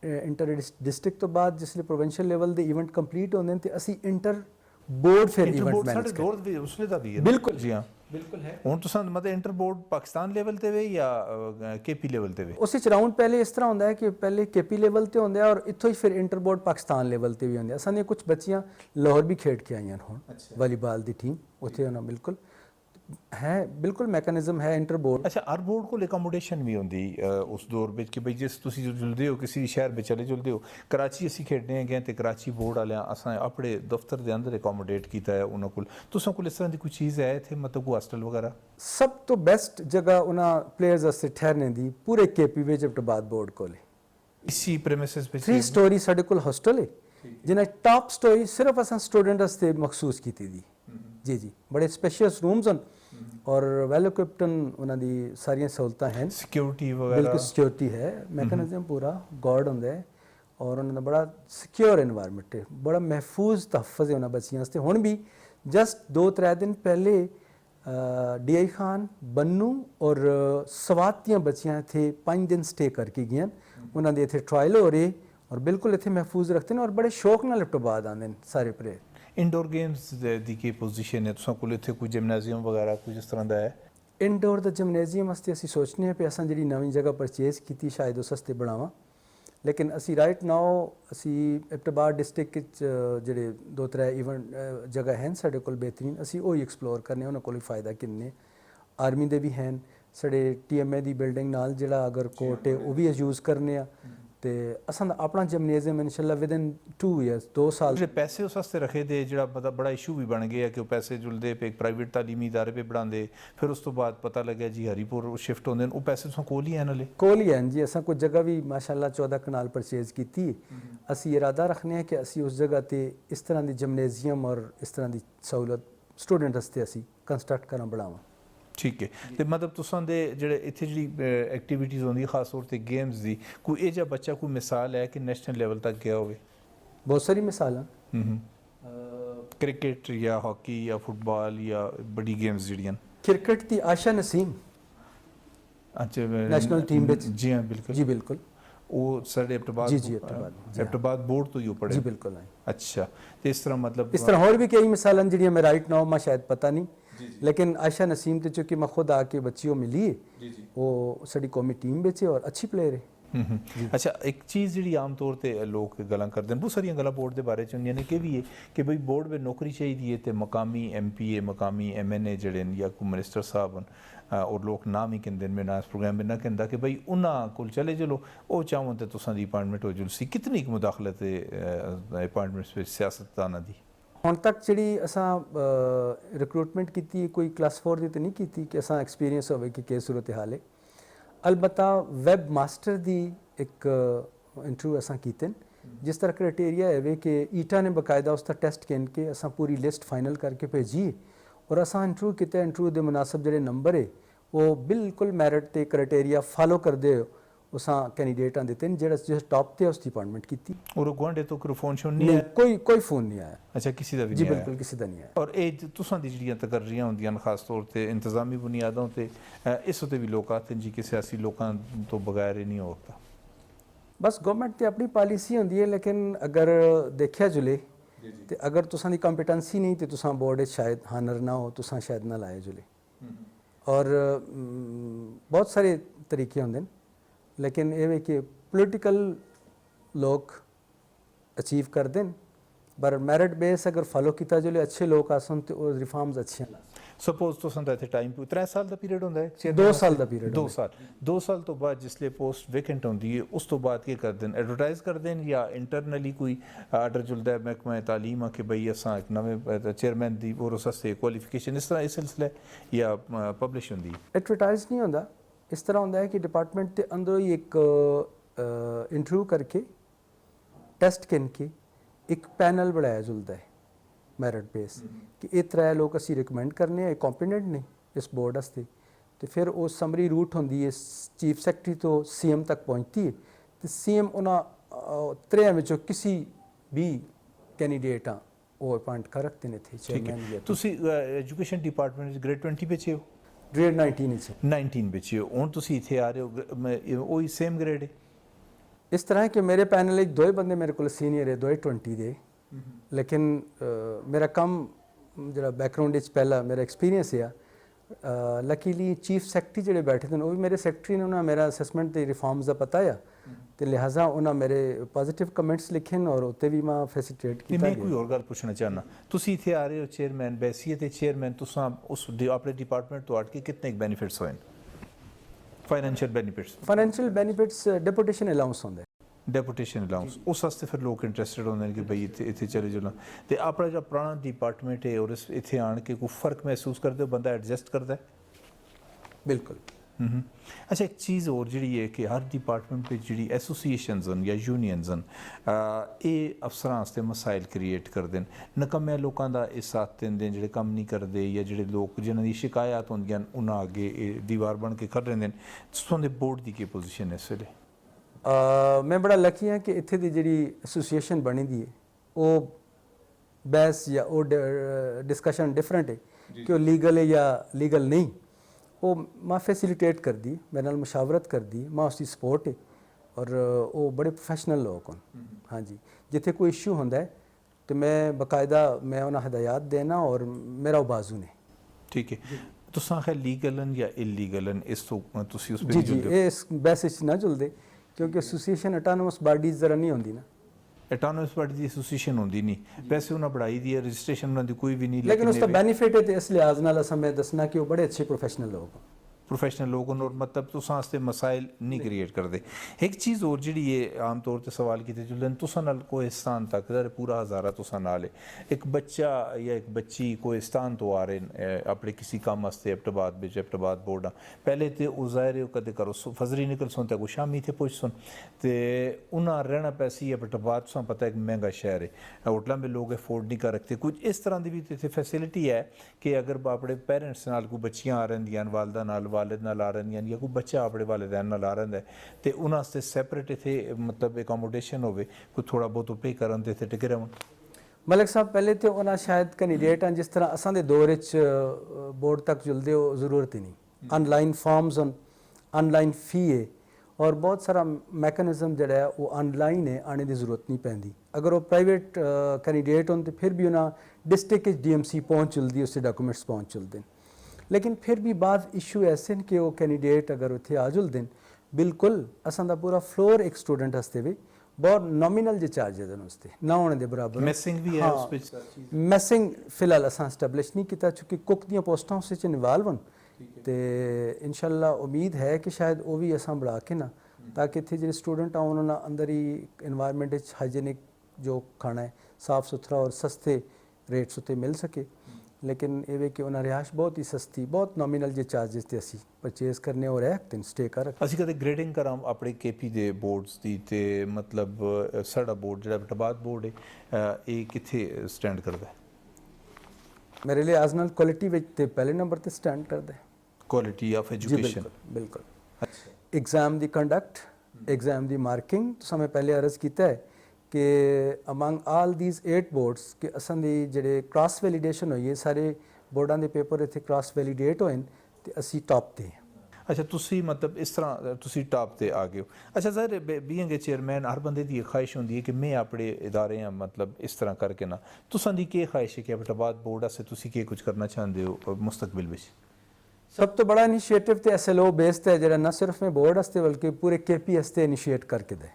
ਇੰਟਰ ਡਿਸਟ੍ਰਿਕਟ ਤੋਂ ਬਾਅਦ ਜਿਸਲੇ ਪ੍ਰੋਵਿੰਸ਼ੀਅਲ ਲੈਵਲ ਦੇ ਇਵੈਂਟ ਕੰਪਲੀਟ ਹੁੰਦੇ ਨੇ ਤੇ ਅਸੀਂ ਇੰਟਰ ਬੋਰਡ ਫਿਰ ਇਵੈਂਟ ਮੈਨੇਜ ਕਰਦੇ ਹਾਂ। ਉਸਲੇ ਦਾ ਵੀ ਹੈ। ਬਿਲਕੁਲ ਜੀ ਹਾਂ, ਬਿਲकुल है। ਹੁਣ ਤੁਸੀਂ ਮਤਲਬ ਇੰਟਰ ਬੋਰਡ ਪਾਕਿਸਤਾਨ ਲੈਵਲ ਤੇ ਵੇ ਜਾਂ ਕੇਪੀ ਲੈਵਲ ਤੇ ਵੇ? ਉਸ ਵਿੱਚ ਰਾਊਂਡ ਪਹਿਲੇ ਇਸ ਤਰ੍ਹਾਂ ਹੁੰਦਾ ਹੈ ਕਿ ਪਹਿਲੇ ਕੇਪੀ ਲੈਵਲ ਤੇ ਹੁੰਦਾ ਔਰ ਇੱਥੋਂ ਹੀ ਫਿਰ ਇੰਟਰ ਬੋਰਡ ਪਾਕਿਸਤਾਨ ਲੈਵਲ ਤੇ ਵੀ ਹੁੰਦੇ। ਅਸਾਂ ਦੀਆਂ ਕੁਝ ਬੱਚੀਆਂ ਲਾਹੌਰ ਵੀ ਖੇਡ ਕੇ ਆਈਆਂ ਹੁਣ ਵਾਲੀਬਾਲ ਦੀ ਟੀਮ ਉੱਥੇ ਉਹਨਾਂ ਬਿਲਕੁਲ है बिल्कुल मैकेनिज्म है इंटर बोर्ड। ਅੱਛਾ ਹਰ ਬੋਰਡ ਕੋਲ ਅਕੋਮੋਡੇਸ਼ਨ ਵੀ ਹੁੰਦੀ ਉਸ ਦੌਰ ਵਿੱਚ ਕਿ ਬਈ ਜਿਸ ਤੁਸੀਂ ਜੁਲਦੇ ਹੋ ਕਿਸੇ ਸ਼ਹਿਰ ਵਿੱਚ ਚਲੇ ਜੁਲਦੇ ਹੋ ਕਰਾਚੀ ਅਸੀਂ ਖੇਡਣੇ ਹੈਗੇ ਤੇ ਕਰਾਚੀ ਬੋਰਡ ਵਾਲਿਆਂ ਅਸਾਂ ਆਪਣੇ ਦਫ਼ਤਰ ਦੇ ਅੰਦਰ ਅਕੋਮੋਡੇਟ ਕੀਤਾ ਹੈ ਉਹਨਾਂ ਕੋਲ ਤੁਸਾਂ ਕੋਲ ਇਸ ਤਰ੍ਹਾਂ ਦੀ ਕੋਈ ਚੀਜ਼ ਹੈ ਇੱਥੇ ਮਤਲਬ ਕੋਈ ਹੋਸਟਲ ਵਗੈਰਾ सब तो बेस्ट जगह उन्होंने प्लेयर्स वास्ते ठहरने दी पूरे केपी विच एबटाबाद बोर्ड कोल इसी प्रेमिसेस ਵਿੱਚ 3 स्टोरी साढ़े कोल हॉस्टल है जिन्हें टॉप स्टोरी सिर्फ असां स्टूडेंट वास्ते मखसूस की दी जी जी बड़े स्पेशियस रूम्स हैं और वैल इक्विप्ड उन्हों दी सारियां सहूलतां हैं सिक्योरिटी वगैरह बिल्कुल सिक्योरिटी है मैकेनिज्म पूरा गार्ड होंदा है और उन्होंने बड़ा सिक्योर एनवायरनमेंट है बड़ा महफूज तहफ़्फ़ुज़ है उन्होंने बच्चियों वास्ते हुण भी जस्ट 2-3 दिन पहले DI खान बन्नू और सवात दियां बच्चियां इत्थे 5 दिन स्टे करके गई उन्होंने दे इत्थे ट्रायल हो रहे और बिल्कुल इत्थे महफूज रखते हैं और बड़े शौक नाल एबटाबाद आते हैं सारे प्लेयर। इंडोर गेम्स दी की पोजीशन है तुसां कोल इत्थे कोई जिमनाजियम वगैरह कुछ इस तरह दा है इंडोर दा जिमनेजियम वास्ते असीं सोचने पे असां जिहड़ी नवीं जगह परचेज कीती शायद उस वास्ते बनावां लेकिन असी राइट नाउ असी एबटाबाद डिस्ट्रिक्ट ਜਿਹੜੇ 2-3 इवेंट जगह हैं साढ़े कोल बेहतरीन असी वही एक्सप्लोर करने उन्होंने कोल फायदा किन्ने आर्मी दे भी हैं साढ़े TMA दी बिल्डिंग नाल ਜਿਹੜਾ अगर कोर्ट है वो भी यूज़ करने आ ਤੇ ਅਸਾਂ ਦਾ ਆਪਣਾ ਜਿਮਨੇਜ਼ੀਅਮ ਇਨਸ਼ਾਅੱਲਾ ਵਿਦਿਨ 2 ਇਅਰਸ 2 ਸਾਲ ਜਿਹੜੇ ਪੈਸੇ ਉਸ ਵਾਸਤੇ ਰੱਖੇ ਦੇ ਜਿਹੜਾ ਬੜਾ ਇਸ਼ੂ ਵੀ ਬਣ ਗਿਆ ਕਿ ਉਹ ਪੈਸੇ ਜੁਲਦੇ ਪਏ ਇੱਕ ਪ੍ਰਾਈਵੇਟ ਤਾਲੀਮੀ ਇਦਾਰੇ ਪੇ ਪੜਾਉਂਦੇ ਫਿਰ ਉਸ ਤੋਂ ਬਾਅਦ ਪਤਾ ਲੱਗਿਆ ਜੀ ਹਰੀਪੁਰ ਸ਼ਿਫਟ ਹੁੰਦੇ ਨੇ ਉਹ ਪੈਸੇ ਤੋਂ ਕੋਲ ਹੀ ਹਨ ਹਲੇ ਕੋਲ ਹੀ ਹਨ ਜੀ ਅਸਾਂ ਕੋਈ ਜਗ੍ਹਾ ਵੀ ਮਾਸ਼ਾਅੱਲਾ 14 ਕਨਾਲ ਪਰਚੇਜ਼ ਕੀਤੀ ਅਸੀਂ ਇਰਾਦਾ ਰੱਖਨੇ ਆ ਕਿ ਅਸੀਂ ਉਸ ਜਗ੍ਹਾ ਤੇ ਇਸ ਤਰ੍ਹਾਂ ਦੀ ਜਿਮਨੇਜ਼ੀਅਮ ਔਰ ਇਸ ਤਰ੍ਹਾਂ ਦੀ ਸਹੂਲਤ ਸਟੂਡੈਂਟ ਵਾਸਤੇ ਅਸੀਂ ਕੰਸਟਰਕਟ ਕਰਾਂ ਬਣਾਵਾਂ ਠੀਕ ਹੈ ਤੇ ਮਤਲਬ ਤੁਸਾਂ ਦੇ ਜਿਹੜੇ ਇੱਥੇ ਜਿਹੜੀ ਐਕਟੀਵਿਟੀਜ਼ ਹੁੰਦੀ ਖਾਸ ਤੌਰ ਤੇ ਗੇਮਸ ਦੀ ਕੋਈ ਇਹ ਜਿਹਾ ਬੱਚਾ ਕੋਈ ਮਿਸਾਲ ਹੈ ਕਿ ਨੈਸ਼ਨਲ ਲੈਵਲ ਤੱਕ ਗਿਆ ਹੋਵੇ ਬਹੁਤ ਸਾਰੀ ਮਿਸਾਲਾਂ ਕ੍ਰਿਕਟ ਜਾਂ ਹਾਕੀ ਜਾਂ ਫੁੱਟਬਾਲ ਜਾਂ ਬੜੀ ਗੇਮਸ ਜਿਹੜੀਆਂ ਕ੍ਰਿਕਟ ਦੀ ਆਸ਼ਾ ਨਸੀਮ ਅੱਛਾ ਨੈਸ਼ਨਲ ਟੀਮ ਵਿੱਚ ਜੀ ਹਾਂ ਬਿਲਕੁਲ ਜੀ ਬਿਲਕੁਲ ਉਹ ਸਾਡੇ एबटाबाद बोर्ड तो ही पढ़े जी बिल्कुल अच्छा तो इस तरह मतलब इस तरह और भी कई मिसाल जिहड़ियां मैं राइट नाउ मैं शायद पता नहीं लेकिन आयशा नसीम तो चूँकि मैं खुद आके बच्चियों मिली है वो साडी कौमी टीम ਵਿੱਚ है और अच्छी प्लेयर है अच्छा एक चीज़ जी आम तौर पर लोग गल्लां करते हैं बहुत सारियां गल्लां बोर्ड के बारे च होंदियां ने कि भी है कि बई बोर्ड में नौकरी चाहिए तो मकामी MPA मकामी MNA जड़े या कोई मिनिस्टर साहब और लोग नाम ही कहते हैं मैं इस प्रोग्राम में ना कहता कि बई उन्होंने को चले चलो वो चाहो तो तुसां दी अपॉइंटमेंट हो जुलसी कितनी मुदाखलत अपॉइंटमेंट सियासतदाना दी ਹੁਣ ਤੱਕ ਜਿਹੜੀ ਅਸਾਂ ਰਿਕਰੂਟਮੈਂਟ ਕੀਤੀ ਕੋਈ ਕਲਾਸ 4 ਦੀ ਤਾਂ ਨਹੀਂ ਕੀਤੀ ਕਿ ਅਸਾਂ ਐਕਸਪੀਰੀਅੰਸ ਹੋਵੇ ਕਿ ਕਿਸ ਸੂਰਤ ਹਾਲ ਹੈ अलबत्ता वैब मास्टर दी एक इंटरव्यू असां कीते जिस तरह क्राइटेरिया है कि ईटा ने बाकायदा उसका टेस्ट किन के असां पूरी लिस्ट फाइनल करके भेजी और असां इंटरव्यू किया इंटरव्यू के मुनासिब जो नंबर है वो बिल्कुल मैरिट ते क्राइटेरिया फॉलो करते हो उसां कैंडिडेटां दिते जिस टॉप ते उसकी अपॉइंटमेंट की और गुआंढे तो कोई फोन शोन नहीं है कोई फोन नहीं आया अच्छा किसी का भी जी नहीं बिल्कुल किसी का नहीं आया और ये तुसां दी जिहड़ियां तकर्रियां होंदियां खास तौर ते इंतजामी बुनियादों ते इस उत्ते भी लोग आते हैं जी कि सियासी लोगों तो बगैर ही नहीं होता बस गवर्नमेंट की अपनी पॉलिसी होंदी है लेकिन अगर देखा जुले तो अगर तुसां दी कंपिटेंसी नहीं तो तुसां बोर्ड शायद हानर ना हो तुसां शायद ना लाए जुले और बहुत सारे तरीके होंदे लेकिन ये कि पोलिटिकल लोग अचीव कर दें पर मैरिट बेस अगर फॉलो किया जो अच्छे लोग आसन तो रिफॉर्म्स अच्छे सपोज तो इतने टाइम 3 साल का पीरियड होंदा है 2 साल का पीरियड 2 साल तो बाद जिसले पोस्ट वेकेंट होंदी है उस तो बाद क्या कर दें एडवर्टाइज कर दें या इंटरनली कोई आर्डर जुलदा है महकमा तालीम कि भाई असां एक नवे चेयरमैन दी और उस वास्ते क्वालिफिकेशन इस तरह इस सिलसिले या पब्लिश होंदी एडवर्टाइज नहीं होंदा इस तरह होंदा है कि डिपार्टमेंट के अंदर ही एक इंटरव्यू करके टेस्ट किन के एक पैनल बनाया जुलदा है मैरिट बेस कि ये 3 लोग असी रिकमेंड करने हैं कॉम्पीटेंट ने इस बोर्ड वास्ते तो फिर वो समरी रूट होंदी है चीफ सैकटरी तो CM तक पहुँचती है तो CM उन्होंने 3 विचों किसी भी कैंडिडेट वो अपॉइंट कर रखते हैं थे चेयरमैन तुसी एजुकेशन डिपार्टमेंट ग्रेड 20 पे हो ग्रेड 19 ਵਿੱਚ ਹੁਣ ਤੁਸੀਂ ਇੱਥੇ ਆ ਰਹੇ ਹੋ ਉਹੀ ਸੇਮ ਗ੍ਰੇਡ ਹੈ इस तरह के मेरे पैनल 2 ही बंदे मेरे को सीनियर है 2 ही 20 दे लेकिन मेरा कम जो बैकग्राउंड पहला मेरा एक्सपीरियंस है लकीली चीफ सैकटरी जो बैठे थे वो भी मेरे सैकटरी ने उन्होंने मेरा असैसमेंट के रिफॉर्म्स का पता है ਤੇ ਲਿਹਾਜ਼ਾ ਉਹਨਾਂ ਮੇਰੇ ਪੋਜ਼ਿਟਿਵ ਕਮੈਂਟਸ ਲਿਖੇ ਨੇ ਔਰ ਉੱਤੇ ਵੀ ਮੈਂ ਫੈਸਿਲਿਟੇਟ ਤੇ ਕੀਤਾ ਮੈਂ ਕੋਈ ਹੋਰ ਗੱਲ ਪੁੱਛਣਾ ਚਾਹਨਾ ਤੁਸੀਂ ਇੱਥੇ ਆ ਰਹੇ ਹੋ ਚੇਅਰਮੈਨ ਬੈਸੀਏ ਤੇ ਚੇਅਰਮੈਨ ਤੁਸੀਂ ਉਸ ਆਪਣੇ ਡਿਪਾਰਟਮੈਂਟ ਤੋਂ ਹਟ ਕੇ ਕਿੰਨੇ ਬੈਨੀਫਿਟਸ ਹੋਏ financial benefits financial benefits deputation allowance ਹੁੰਦਾ ਡੈਪੂਟੇਸ਼ਨ ਅਲਾਉਂਸ ਉਸ ਵਾਸਤੇ ਫਿਰ ਲੋਕ ਇੰਟਰਸਟਿਡ ਹੁੰਦੇ ਨੇ ਕਿ ਬਈ ਇੱਥੇ ਚਲੇ ਜਾਣਾ ਤੇ ਆਪਣਾ ਜਿਹੜਾ ਪੁਰਾਣਾ ਡਿਪਾਰਟਮੈਂਟ ਹੈ ਔਰ ਇੱਥੇ ਆਣ ਕੇ ਕੋਈ ਫਰਕ ਮਹਿਸੂਸ ਕਰਦੇ ਹੋ ਬੰਦਾ ਐਡਜਸਟ ਕਰਦਾ ਹੈ ਬਿਲਕੁਲ ਅੱਛਾ ਇੱਕ ਚੀਜ਼ ਹੋਰ ਜਿਹੜੀ ਹੈ ਕਿ ਹਰ ਡਿਪਾਰਟਮੈਂਟ ਵਿੱਚ ਜਿਹੜੀ ਐਸੋਸੀਏਸ਼ਨਸ ਹਨ ਜਾਂ ਯੂਨੀਅਨਸ ਹਨ ਇਹ ਅਫਸਰਾਂ ਵਾਸਤੇ ਮਸਾਇਲ ਕ੍ਰੀਏਟ ਕਰਦੇ ਨੇ ਨਕਮੇ ਲੋਕਾਂ ਦਾ ਇਹ ਸਾਥ ਦਿੰਦੇ ਜਿਹੜੇ ਕੰਮ ਨਹੀਂ ਕਰਦੇ ਜਾਂ ਜਿਹੜੇ ਲੋਕ ਜਿਨ੍ਹਾਂ ਦੀ ਸ਼ਿਕਾਇਤ ਹੁੰਦੀਆਂ ਨੇ ਉਹਨਾਂ ਅੱਗੇ ਇਹ ਦੀਵਾਰ ਬਣ ਕੇ ਖੜ ਰਹਿੰਦੇ ਨੇ ਤੁਸੀਂ ਦੇ ਬੋਰਡ ਦੀ ਕੀ ਪੋਜੀਸ਼ਨ ਹੈ ਇਸ ਵੇਲੇ ਮੈਂ ਬੜਾ ਲੱਕੀ ਹਾਂ ਕਿ ਇੱਥੇ ਦੀ ਜਿਹੜੀ ਐਸੋਸੀਏਸ਼ਨ ਬਣੀ ਦੀ ਹੈ ਉਹ ਬਹਿਸ ਜਾਂ ਉਹ ਡਿਸਕਸ਼ਨ ਡਿਫਰੈਂਟ ਹੈ ਕਿ ਉਹ ਲੀਗਲ ਹੈ ਜਾਂ ਲੀਗਲ ਨਹੀਂ ਉਹ ਮੈਂ ਫੈਸਿਲਿਟੇਟ ਕਰਦੀ ਮੇਰੇ ਨਾਲ ਮੁਸ਼ਾਵਰਤ ਕਰਦੀ ਮੈਂ ਉਸਦੀ ਸਪੋਰਟ ਹੈ ਔਰ ਉਹ ਬੜੇ ਪ੍ਰੋਫੈਸ਼ਨਲ ਲੋਕ ਹਨ ਹਾਂਜੀ ਜਿੱਥੇ ਕੋਈ ਇਸ਼ੂ ਹੁੰਦਾ ਹੈ ਤੇ ਮੈਂ ਬਕਾਇਦਾ ਮੈਂ ਉਹਨਾਂ ਹਦਾਇਤ ਦੇਣਾ ਔਰ ਮੇਰਾ ਉਹ ਬਾਜ਼ੂ ਨੇ ਠੀਕ ਹੈ ਤੁਸੀਂ ਹੈ ਲੀਗਲ ਹਨ ਜਾਂ ਇਲੀਗਲ ਹਨ ਇਸ ਤੋਂ ਤੁਸੀਂ ਉਸ ਜੀ ਜੀ ਇਹ ਇਸ ਬਹਿਸ ਵਿੱਚ ਨਾ ਜੁਲਦੇ ਕਿਉਂਕਿ ਐਸੋਸੀਏਸ਼ਨ ਆਟੋਨੋਮਸ ਬਾਡੀਜ਼ ਜ਼ਰਾ ਨਹੀਂ ਹੁੰਦੀ ਨਾ ਆਟੋਨੋਮਸ ਬਾਡੀ ਦੀ ਐਸੋਸੀਏਸ਼ਨ ਹੁੰਦੀ ਨਹੀਂ ਵੈਸੇ ਉਹਨਾਂ ਬਣਾਈ ਦੀ ਹੈ ਰਜਿਸਟ੍ਰੇਸ਼ਨ ਉਹਨਾਂ ਦੀ ਕੋਈ ਵੀ ਨਹੀਂ ਲੇਕਿਨ ਉਸ ਦਾ ਬੈਨੀਫਿਟ ਹੈ ਤੇ ਇਸ ਲਿਹਾਜ਼ ਨਾਲ ਅਸਾਂ ਮੈਂ ਦੱਸਣਾ ਕਿ ਉਹ ਬੜੇ ਅੱਛੇ ਪ੍ਰੋਫੈਸ਼ਨਲ ਲੋਕ ਹਨ प्रोफेशनल लोगों और मतलब तुसां वास्ते मसाइल नहीं क्रिएट करते एक चीज़ और जी आम तौर पर सवाल किए जुलन तुसां नाल कोहिस्तान तक पूरा हज़ारा तुसां नाल है एक बच्चा या एक बच्ची कोहिस्तान तो आ रहे अपने किसी काम वास्ते एबटाबाद बोर्ड पहले तो वो ज़ाहिर है कदे करो फजरी निकल सुन तक शामी थे पुछ सुन तो उन्हें रहना पैसी एबटाबाद तुसां पता है एक महंगा शहर है होटलों में लोग अफोर्ड नहीं कर रखते कुछ इस तरह की भी इतने फैसिलिटी है कि अगर अपने पेरेंट्स नाल कोई बच्चियाँ आ रही वालदा नाल वालिद नाल आ रही या कोई बच्चा अपने वालिदैन नाल आ रहा है तो उन्होंने सैपरेट इतने मतलब एकोमोडेशन हो कोई थोड़ा बहुत पे करन ते टिके रहन मलिक साहब पहले तो उन्हें शायद कैंडीडेट हैं जिस तरह असां दे दौर बोर्ड तक जुलदे हो जरूरत ही नहीं ऑनलाइन फॉर्म्स हैं ऑनलाइन फी है और बहुत सारा मैकेनिज्म जड़ा है वो ऑनलाइन है आने की जरूरत नहीं पैंदी अगर वो प्राइवेट कैंडीडेट होन तो फिर भी उन्हें डिस्ट्रिक्ट DMC पहुँच चलती उससे डॉक्यूमेंट्स पहुँच चलते लेकिन फिर भी बाद इशू ऐसे हैं कि वो कैंडीडेट अगर उत्थे आ जुलते बिल्कुल असां दा पूरा फ्लोर एक स्टूडेंट हस्ते भी बहुत नॉमिनल जे चार्जेस हैं उसते ना होने दे बराबर मैसिंग भी है उस पे मैसिंग फिलहाल असां एस्टैब्लिश नहीं किया चूँकि कुक दियां पोस्टां उस च इन्वाल्व हैं तो इंशाल्लाह उम्मीद है कि शायद वो भी असां बढ़ा के ना ताकि इतने जो स्टूडेंट आन उन्होंने अंदर ही इन्वायरमेंट हाइजीनिक जो खाना है साफ सुथरा और सस्ते रेट्स उत्ते मिल सके लेकिन ये कि उन्हें रिहाश बहुत ही सस्ती बहुत नॉमिनल जे चार्जेस ते असी परचेज करने और रख दिन स्टे कर ਅਸੀਂ ਕਦੇ ਗ੍ਰੇਡਿੰਗ ਕਰਾਂ ਆਪਣੇ KP ਦੇ ਬੋਰਡਸ ਦੀ ਤੇ ਮਤਲਬ ਸਾਡਾ ਬੋਰਡ ਜਿਹੜਾ ਬਟਾਬਾਦ ਬੋਰਡ ਹੈ ਇਹ ਕਿੱਥੇ ਸਟੈਂਡ ਕਰਦਾ ਹੈ मेरे लिए आज नाल क्वालिटी विच ते पहले नंबर ते स्टैंड करदा है क्वालिटी ऑफ एजुकेशन बिल्कुल एग्जाम दी कंडक्ट एग्जाम दी मार्किंग तो मैं पहले अर्ज किया है कि अमंग ऑल दीज 8 बोर्ड्स कि असां दी जेह्ड़े क्रॉस वैलीडेशन होई है सारे बोर्डां दे पेपर इत्थे क्रॉस वैलीडेट होए ते असी टॉप ते अच्छा तुसी मतलब इस तरह तुसी टॉप ते आ गए हो अच्छा ज़ाहिर बीइंग ए चेयरमैन हर बंदे दी ख्वाहिश होंदी है कि मैं अपने इदारे हैं मतलब इस तरह करके ना तुसां दी केह् ख्वाहिश है कि एबटाबाद बोर्ड आस्तै तुसी केह् कुछ करना चाहते हो मुस्तकबिल विच सब तो बड़ा इनिशिएटिव तो SLO बेस्ड है जरा न सिर्फ मैं बोर्ड हस्ते बल्कि पूरे KP हस्ते इनिशिएट करके दे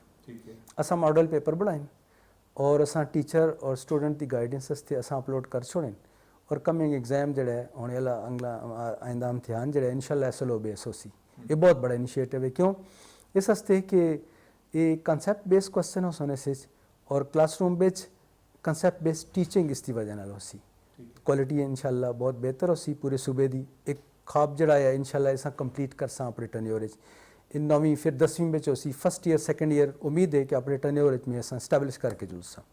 असा मॉडल पेपर बनाए और असा टीचर और स्टूडेंट की गाइडेंस हस्ते असा अपलोड कर छोड़ें और कमिंग एग्जाम जड़ा है होने वाला अगला आइंदा इम्तिहान जड़ा इंशाल्लाह SLO बेस हो सी ये बहुत बड़ा इनिशिएटिव है क्यों इस हस्ते कि ये कंसेप्ट बेस्ड क्वेश्चन हो सोने से और क्लासरूम बेच कंसेप्ट बेस्ड टीचिंग इसकी वजह नाल हो सी क्वालिटी इंशाल्लाह बहुत बेहतर हो सी पूरे सूबे दी एक ख्वाब जड़ा है इंशाल्लाह इसा कंप्लीट कर सा अपने टर्नओवर इन 9वीं फिर 10वीं में उसी फर्स्ट ईयर सेकंड ईयर उम्मीद है कि अपने टर्नओवर में असा स्टैबलिश करके जुल सा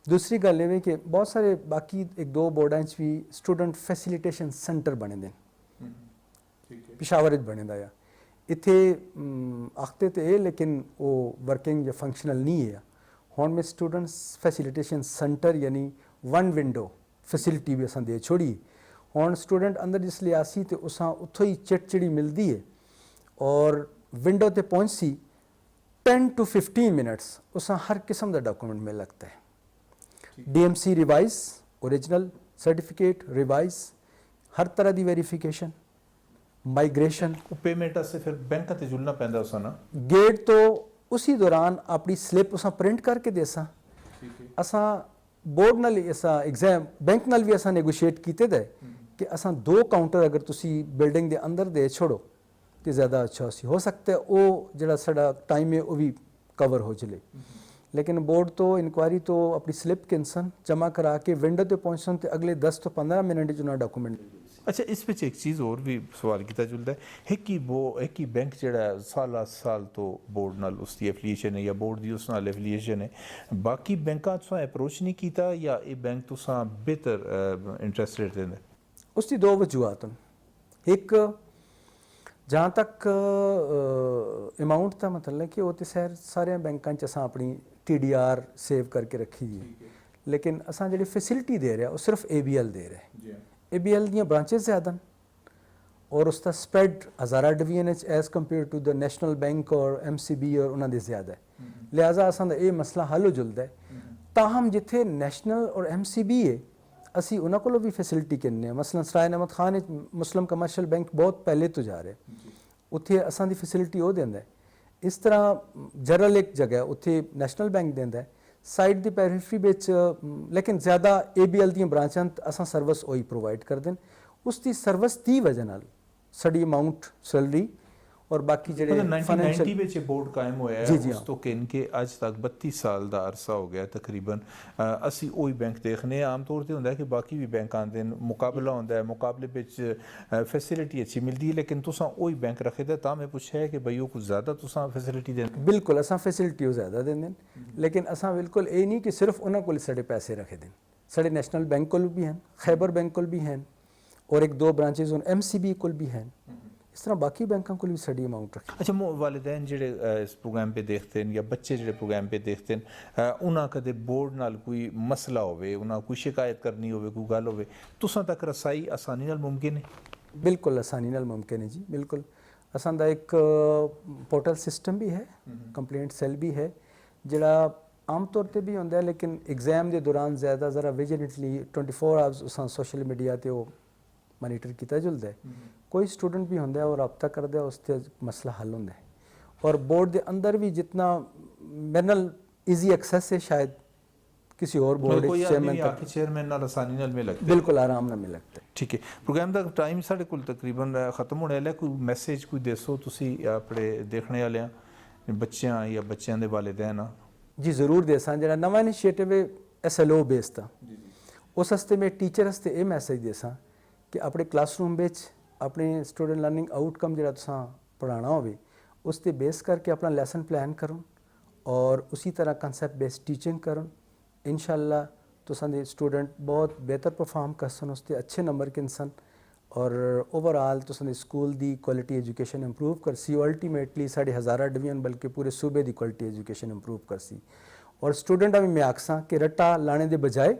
दूसरी गल ये कि बहुत सारे बाकी एक दो बोर्डा भी स्टूडेंट फैसिलिटेशन सेंटर बने दे पिशावर बने दा या इत्थे आखते तो ये लेकिन वो वर्किंग या फंक्शनल नहीं है हुण में स्टूडेंट्स फैसिलिटेशन सेंटर यानी वन विंडो फैसिलिटी भी असां दे छोड़ी हुण स्टूडेंट अंदर जिसलिए आसी तो उसां उत्थों ही चिट चिड़ी मिलती है और विंडो ते पहुँच सी 10 to 15 मिनट्स उसां हर किस्म का डॉक्यूमेंट मिल लगता है DMC revise original certificate revise हर तरह की वेरीफिकेशन माइग्रेशन पेमेंट से फिर बैंक ते जुलना पैंदा उस ना गेट तो उसी दौरान अपनी स्लिप असां प्रिंट करके देसां असां बोर्ड नाल असां एग्जाम बैंक नाल भी असां नेगोशिएट कीते दे कि असां 2 काउंटर अगर तुसी बिल्डिंग के अंदर दे छोड़ो तो ज़्यादा अच्छा सी हो सकता है वो जड़ा साडा टाइम है वो भी कवर हो जले लेकिन बोर्ड तो इंक्वायरी तो अपनी स्लिप किनसन जमा करा के विंडो ते पहुंचन ते अगले 10 तो 15 मिनट जो ना डॉक्यूमेंट। अच्छा इस ਵਿੱਚ एक चीज़ और भी सवाल किया जुलदा है एक ही बैंक ਜਿਹੜਾ ਸਾਲ ਤੋਂ ਬੋਰਡ ਨਾਲ ਉਸ ਦੀ ਐਫੀਲੀਏਸ਼ਨ ਹੈ ਜਾਂ ਬੋਰਡ ਦੀ ਉਸ ਨਾਲ ਐਫੀਲੀਏਸ਼ਨ ਹੈ ਬਾਕੀ ਬੈਂਕਾਂ ਤੋਂ ਅਪਰੋਚ ਨਹੀਂ ਕੀਤਾ ਜਾਂ ਇਹ ਬੈਂਕ ਤੋਂ ਬਿਹਤਰ ਇੰਟਰਸਟ ਰੇਟ ਦਿੰਦੇ उसकी 2 वजूहत हैं। एक जहाँ तक अमाउंट का मतलब कि वो तो सारे बैंकों असां अपनी TDR सेव करके रखी है लेकिन असां जी फैसिलिटी दे रहे वो सिर्फ ABL दे रहे ABL दी ब्रांचेस ज़्यादा और उसका spread Hazara division as compare to the national bank और MCB और उन्होंने ज़्यादा है लिहाजा असां दा ये मसला हल हो जुलदा है ताहम जिथे नैशनल और MCB है असी उन्होंने को भी फैसिलिटी किन्ने मसलन सराय अहमद खान मुस्लिम कमर्शियल बैंक बहुत पहले तो जा रहे उत्थे असां दी फैसिलिटी वो देंदा है इस तरह जनरल एक जगह उत्थे नैशनल बैंक देंदा है साइड दी पैरिफरी विच लेकिन ज़्यादा ABL दी ब्रांचां असां सर्विस वही प्रोवाइड कर दें उसकी सर्विस की वजह नाल साडी अमाउंट सैलरी और बाकी ਜਿਹੜੇ 1990 ਵਿੱਚ ਬੋਰਡ ਕਾਇਮ ਹੋਇਆ ਹੈ जी ਉਸ ਤੋਂ ਕਿਨ ਕੇ ਅੱਜ ਤੱਕ 32 ਸਾਲ ਦਾ ਅਰਸਾ ਹੋ ਗਿਆ ਤਕਰੀਬਨ ਅਸੀਂ ਉਹੀ ਬੈਂਕ ਦੇਖਨੇ ਆਮ ਤੌਰ ਤੇ ਹੁੰਦਾ ਹੈ ਕਿ ਬਾਕੀ ਵੀ ਬੈਂਕ ਆਉਂਦੇ ਨੇ ਮੁਕਾਬਲਾ ਹੁੰਦਾ ਹੈ ਮੁਕਾਬਲੇ ਵਿੱਚ ਫੈਸਿਲਿਟੀ ਅੱਛੀ ਮਿਲਦੀ ਹੈ ਲੇਕਿਨ ਤੁਸੀਂ ਉਹੀ ਬੈਂਕ ਰੱਖੇ ਦਾ ਤਾਂ ਮੈਂ ਪੁੱਛਿਆ ਹੈ ਕਿ ਬਈ ਉਹ ਕੁਝ ਜ਼ਿਆਦਾ ਤੁਸੀਂ ਫੈਸਿਲਿਟੀ ਦੇਂਦੇ बिल्कुल असां फैसिलिटी ज़्यादा देंगे लेकिन असां बिल्कुल ये नहीं कि सिर्फ उन्होंने को साढ़े पैसे रखे दें साढ़े नैशनल बैंक को भी हैं खैबर बैंक को भी हैं और 1-2 ब्रांचेज MCB को भी हैं इस तरह बाकी बैंकों को भी साड़ी अमाउंट रखी। अच्छा वालिदैन ਜਿਹੜੇ ਇਸ ਪ੍ਰੋਗਰਾਮ पे देखते हैं या बच्चे ਜਿਹੜੇ ਪ੍ਰੋਗਰਾਮ पे देखते हैं ਉਹਨਾਂ ਕਦੇ ਬੋਰਡ ਨਾਲ ਕੋਈ ਮਸਲਾ ਹੋਵੇ ਉਹਨਾਂ ਕੋਈ ਸ਼ਿਕਾਇਤ ਕਰਨੀ ਹੋਵੇ ਕੋਈ ਗੱਲ ਹੋਵੇ ਤੁਸਾਂ ਤੱਕ ਰਸਾਈ ਆਸਾਨੀ ਨਾਲ ਮੁਮਕਿਨ ਹੈ बिल्कुल आसानी नाल मुमकिन है जी बिल्कुल असां दा एक पोर्टल सिस्टम भी है कंप्लेंट सेल भी है जिहड़ा आम तौर पर भी होंदा है लेकिन एग्जाम के दौरान ज़्यादा ज़रा विजिलेंटली 24 आवर्स असां सोशल मीडिया ते मॉनीटर किया जुलदा है कोई स्टूडेंट भी होंदा है और रब्ता करदा है उससे मसला हल होंदा है और बोर्ड के अंदर भी जितना मेरे नाल ईजी एक्सेस है शायद किसी और बोर्ड चेयरमैन तक चेयरमैन नाल आसानी नाल मिल लगता बिल्कुल आराम नाल मिल लगता है। ठीक है प्रोग्राम का टाइम साढ़े कोल तकरीबन खत्म होने वाला कोई मैसेज कोई दसो तुसी अपने देखने वाले बच्चों या बच्चों के वालिदैन जी जरूर देसां जिहड़ा नवा इनिशिएटिव है SLO बेस्ड उस हस्ते में टीचर हस्ते ये मैसेज देसां कि अपने क्लासरूम विच अपने स्टूडेंट लर्निंग आउटकम जिहड़ा तुसां पढ़ाना होवे उस ते बेस करके अपना लैसन प्लान करो और उसी तरह कंसैप्ट बेस्ड टीचिंग करो इंशाअल्लाह तुसां दे स्टूडेंट बहुत बेहतर परफॉर्म करसन उस ते अच्छे नंबर किनसन और ओवरऑल तुसां दे स्कूल दी क्वालिटी एजुकेशन इंप्रूव करसी अल्टीमेटली साढ़े हज़ारा डिवीजन बल्कि पूरे सूबे दी क्वालिटी एजुकेशन इंप्रूव करसी और स्टूडेंटा भी मैं आखसां कि रट्टा लाने के बजाय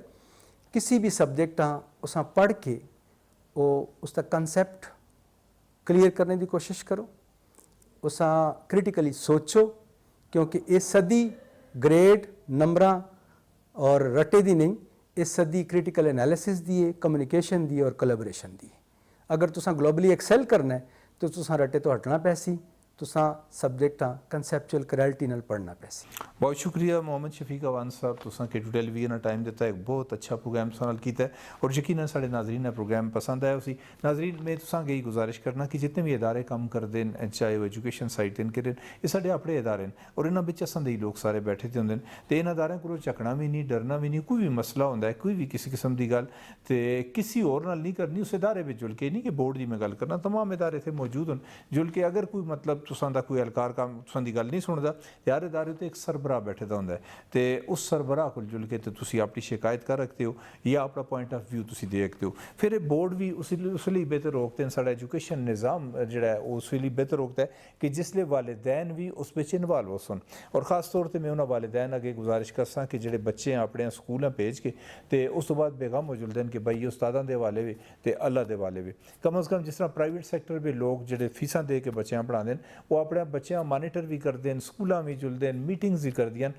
किसी भी सब्जेक्ट उसां पढ़ के वो उसका कंसैप्ट क्लियर करने की कोशिश करो उसा क्रिटिकली सोचो क्योंकि ये सदी ग्रेड नंबरां और रटे दी नहीं ये सदी क्रिटिकल एनालिसिस दी है कम्युनिकेशन दी और कोलैबोरेशन दी है। अगर तुसां ग्लोबली एक्सेल करना है तो तुसां रटे तो हटना पैसी तुसां सब्जेक्टां कंसैप्चुअल क्लैरिटी नाल पढ़ना पैसी। बहुत शुक्रिया मोहम्मद शफीक अवान साहब तुसां के टेलीविजन टाइम दिता एक बहुत अच्छा प्रोग्राम साल किया और यकीनन साढ़े नाजरीन ने प्रोग्राम पसंद आया उसी नाजरीन में तुसां गई गुजारिश करना कि जितने भी इदारे काम करते हैं चाहे वो एजुकेशन साइड दिन करें ये साढ़े अपने इदारे और इन्होंने बिच असंदेही लोग सारे बैठे होंगे तो इन इदारों को झकना भी नहीं डरना भी नहीं कोई भी मसला होंदा है कोई भी किसी किस्म की गल तो किसी और नाल नहीं करनी उस इदारे में जुल के नहीं कि बोर्ड की मैं गल करना तमाम इदारे इतने मौजूद हों जुल के अगर कोई मतलब तुसां दा कोई एहलकार काम तुसां दी गल नहीं सुनदा यार इदारे तो एक सरबराह बैठे दा होंदा है तो उस सरबराह को जुल के तो तुसीं अपनी शिकायत कर रखते हो या अपना पॉइंट ऑफ व्यू तुसीं दे सकते हो फिर ये बोर्ड भी उस लिए बेहतर रोकते हैं साढ़ा एजुकेशन निज़ाम जिहड़ा है उस लिए बेहतर रोकता है कि जिसले वालिदैन भी उस बिच इन्वाल्व हो सन और ख़ास तौर पर मैं उन्होंने वालिदैन अगे गुजारिश करसा कि जिहड़े बच्चे अपने स्कूलों भेज के तो उस तो बाद बेगम हो जुलदे कि बई उस्तादां दे वाले भी तो अल्लाह दे वाले भी कम अज़ कम जिस तरह प्राइवेट सैक्टर में लोग जिहड़े फीसां दे के बच्चों पढ़ाते हैं वो अपने बच्चों मानीटर भी करते हैं, स्कूलों में जुलते हैं, मीटिंग्स भी करते हैं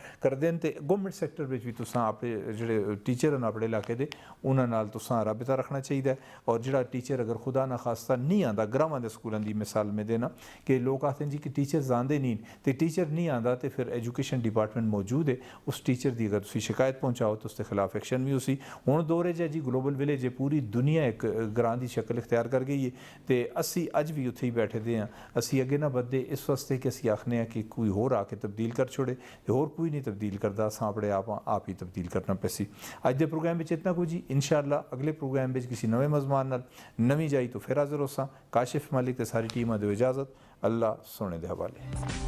तो गवर्नमेंट सैक्टर में भी तुसां अपने जो टीचर हैं अपने इलाके के उन्होंने नाल तुसां राबता रखना चाहिए। और जो टीचर अगर खुदा ना खास्ता नहीं आता, ग्रामां दे स्कूलों की मिसाल में देना कि लोग आखते हैं जी कि टीचर्स आते नहीं तो टीचर नहीं आता तो फिर एजुकेशन डिपार्टमेंट मौजूद है, उस टीचर की अगर तुम शिकायत पहुँचाओ तो उसके खिलाफ एक्शन भी उसी हुण दौर है जी ग्लोबल विलेज है, पूरी दुनिया एक ग्रां की शक्ल इख्तियार कर गई है तो असी अज भी उत्थे ही बैठे दे हाँ, असी अगे ना बधदे इस वास्ते कि असी आखने कि कोई होर आके तब्दील कर छोड़े, होर कोई नहीं तब्दील करता, अस अपने आप ही तब्दील करना पैसी। अज के प्रोग्राम में इतना कुछ जी, इंशाअल्लाह अगले प्रोग्राम में किसी नवे मजमान नाल नवी जाई तो फिर हाजिर होसां। काशिफ मलिक ते सारी टीम दो इजाज़त, अल्लाह सोने दे हवाले।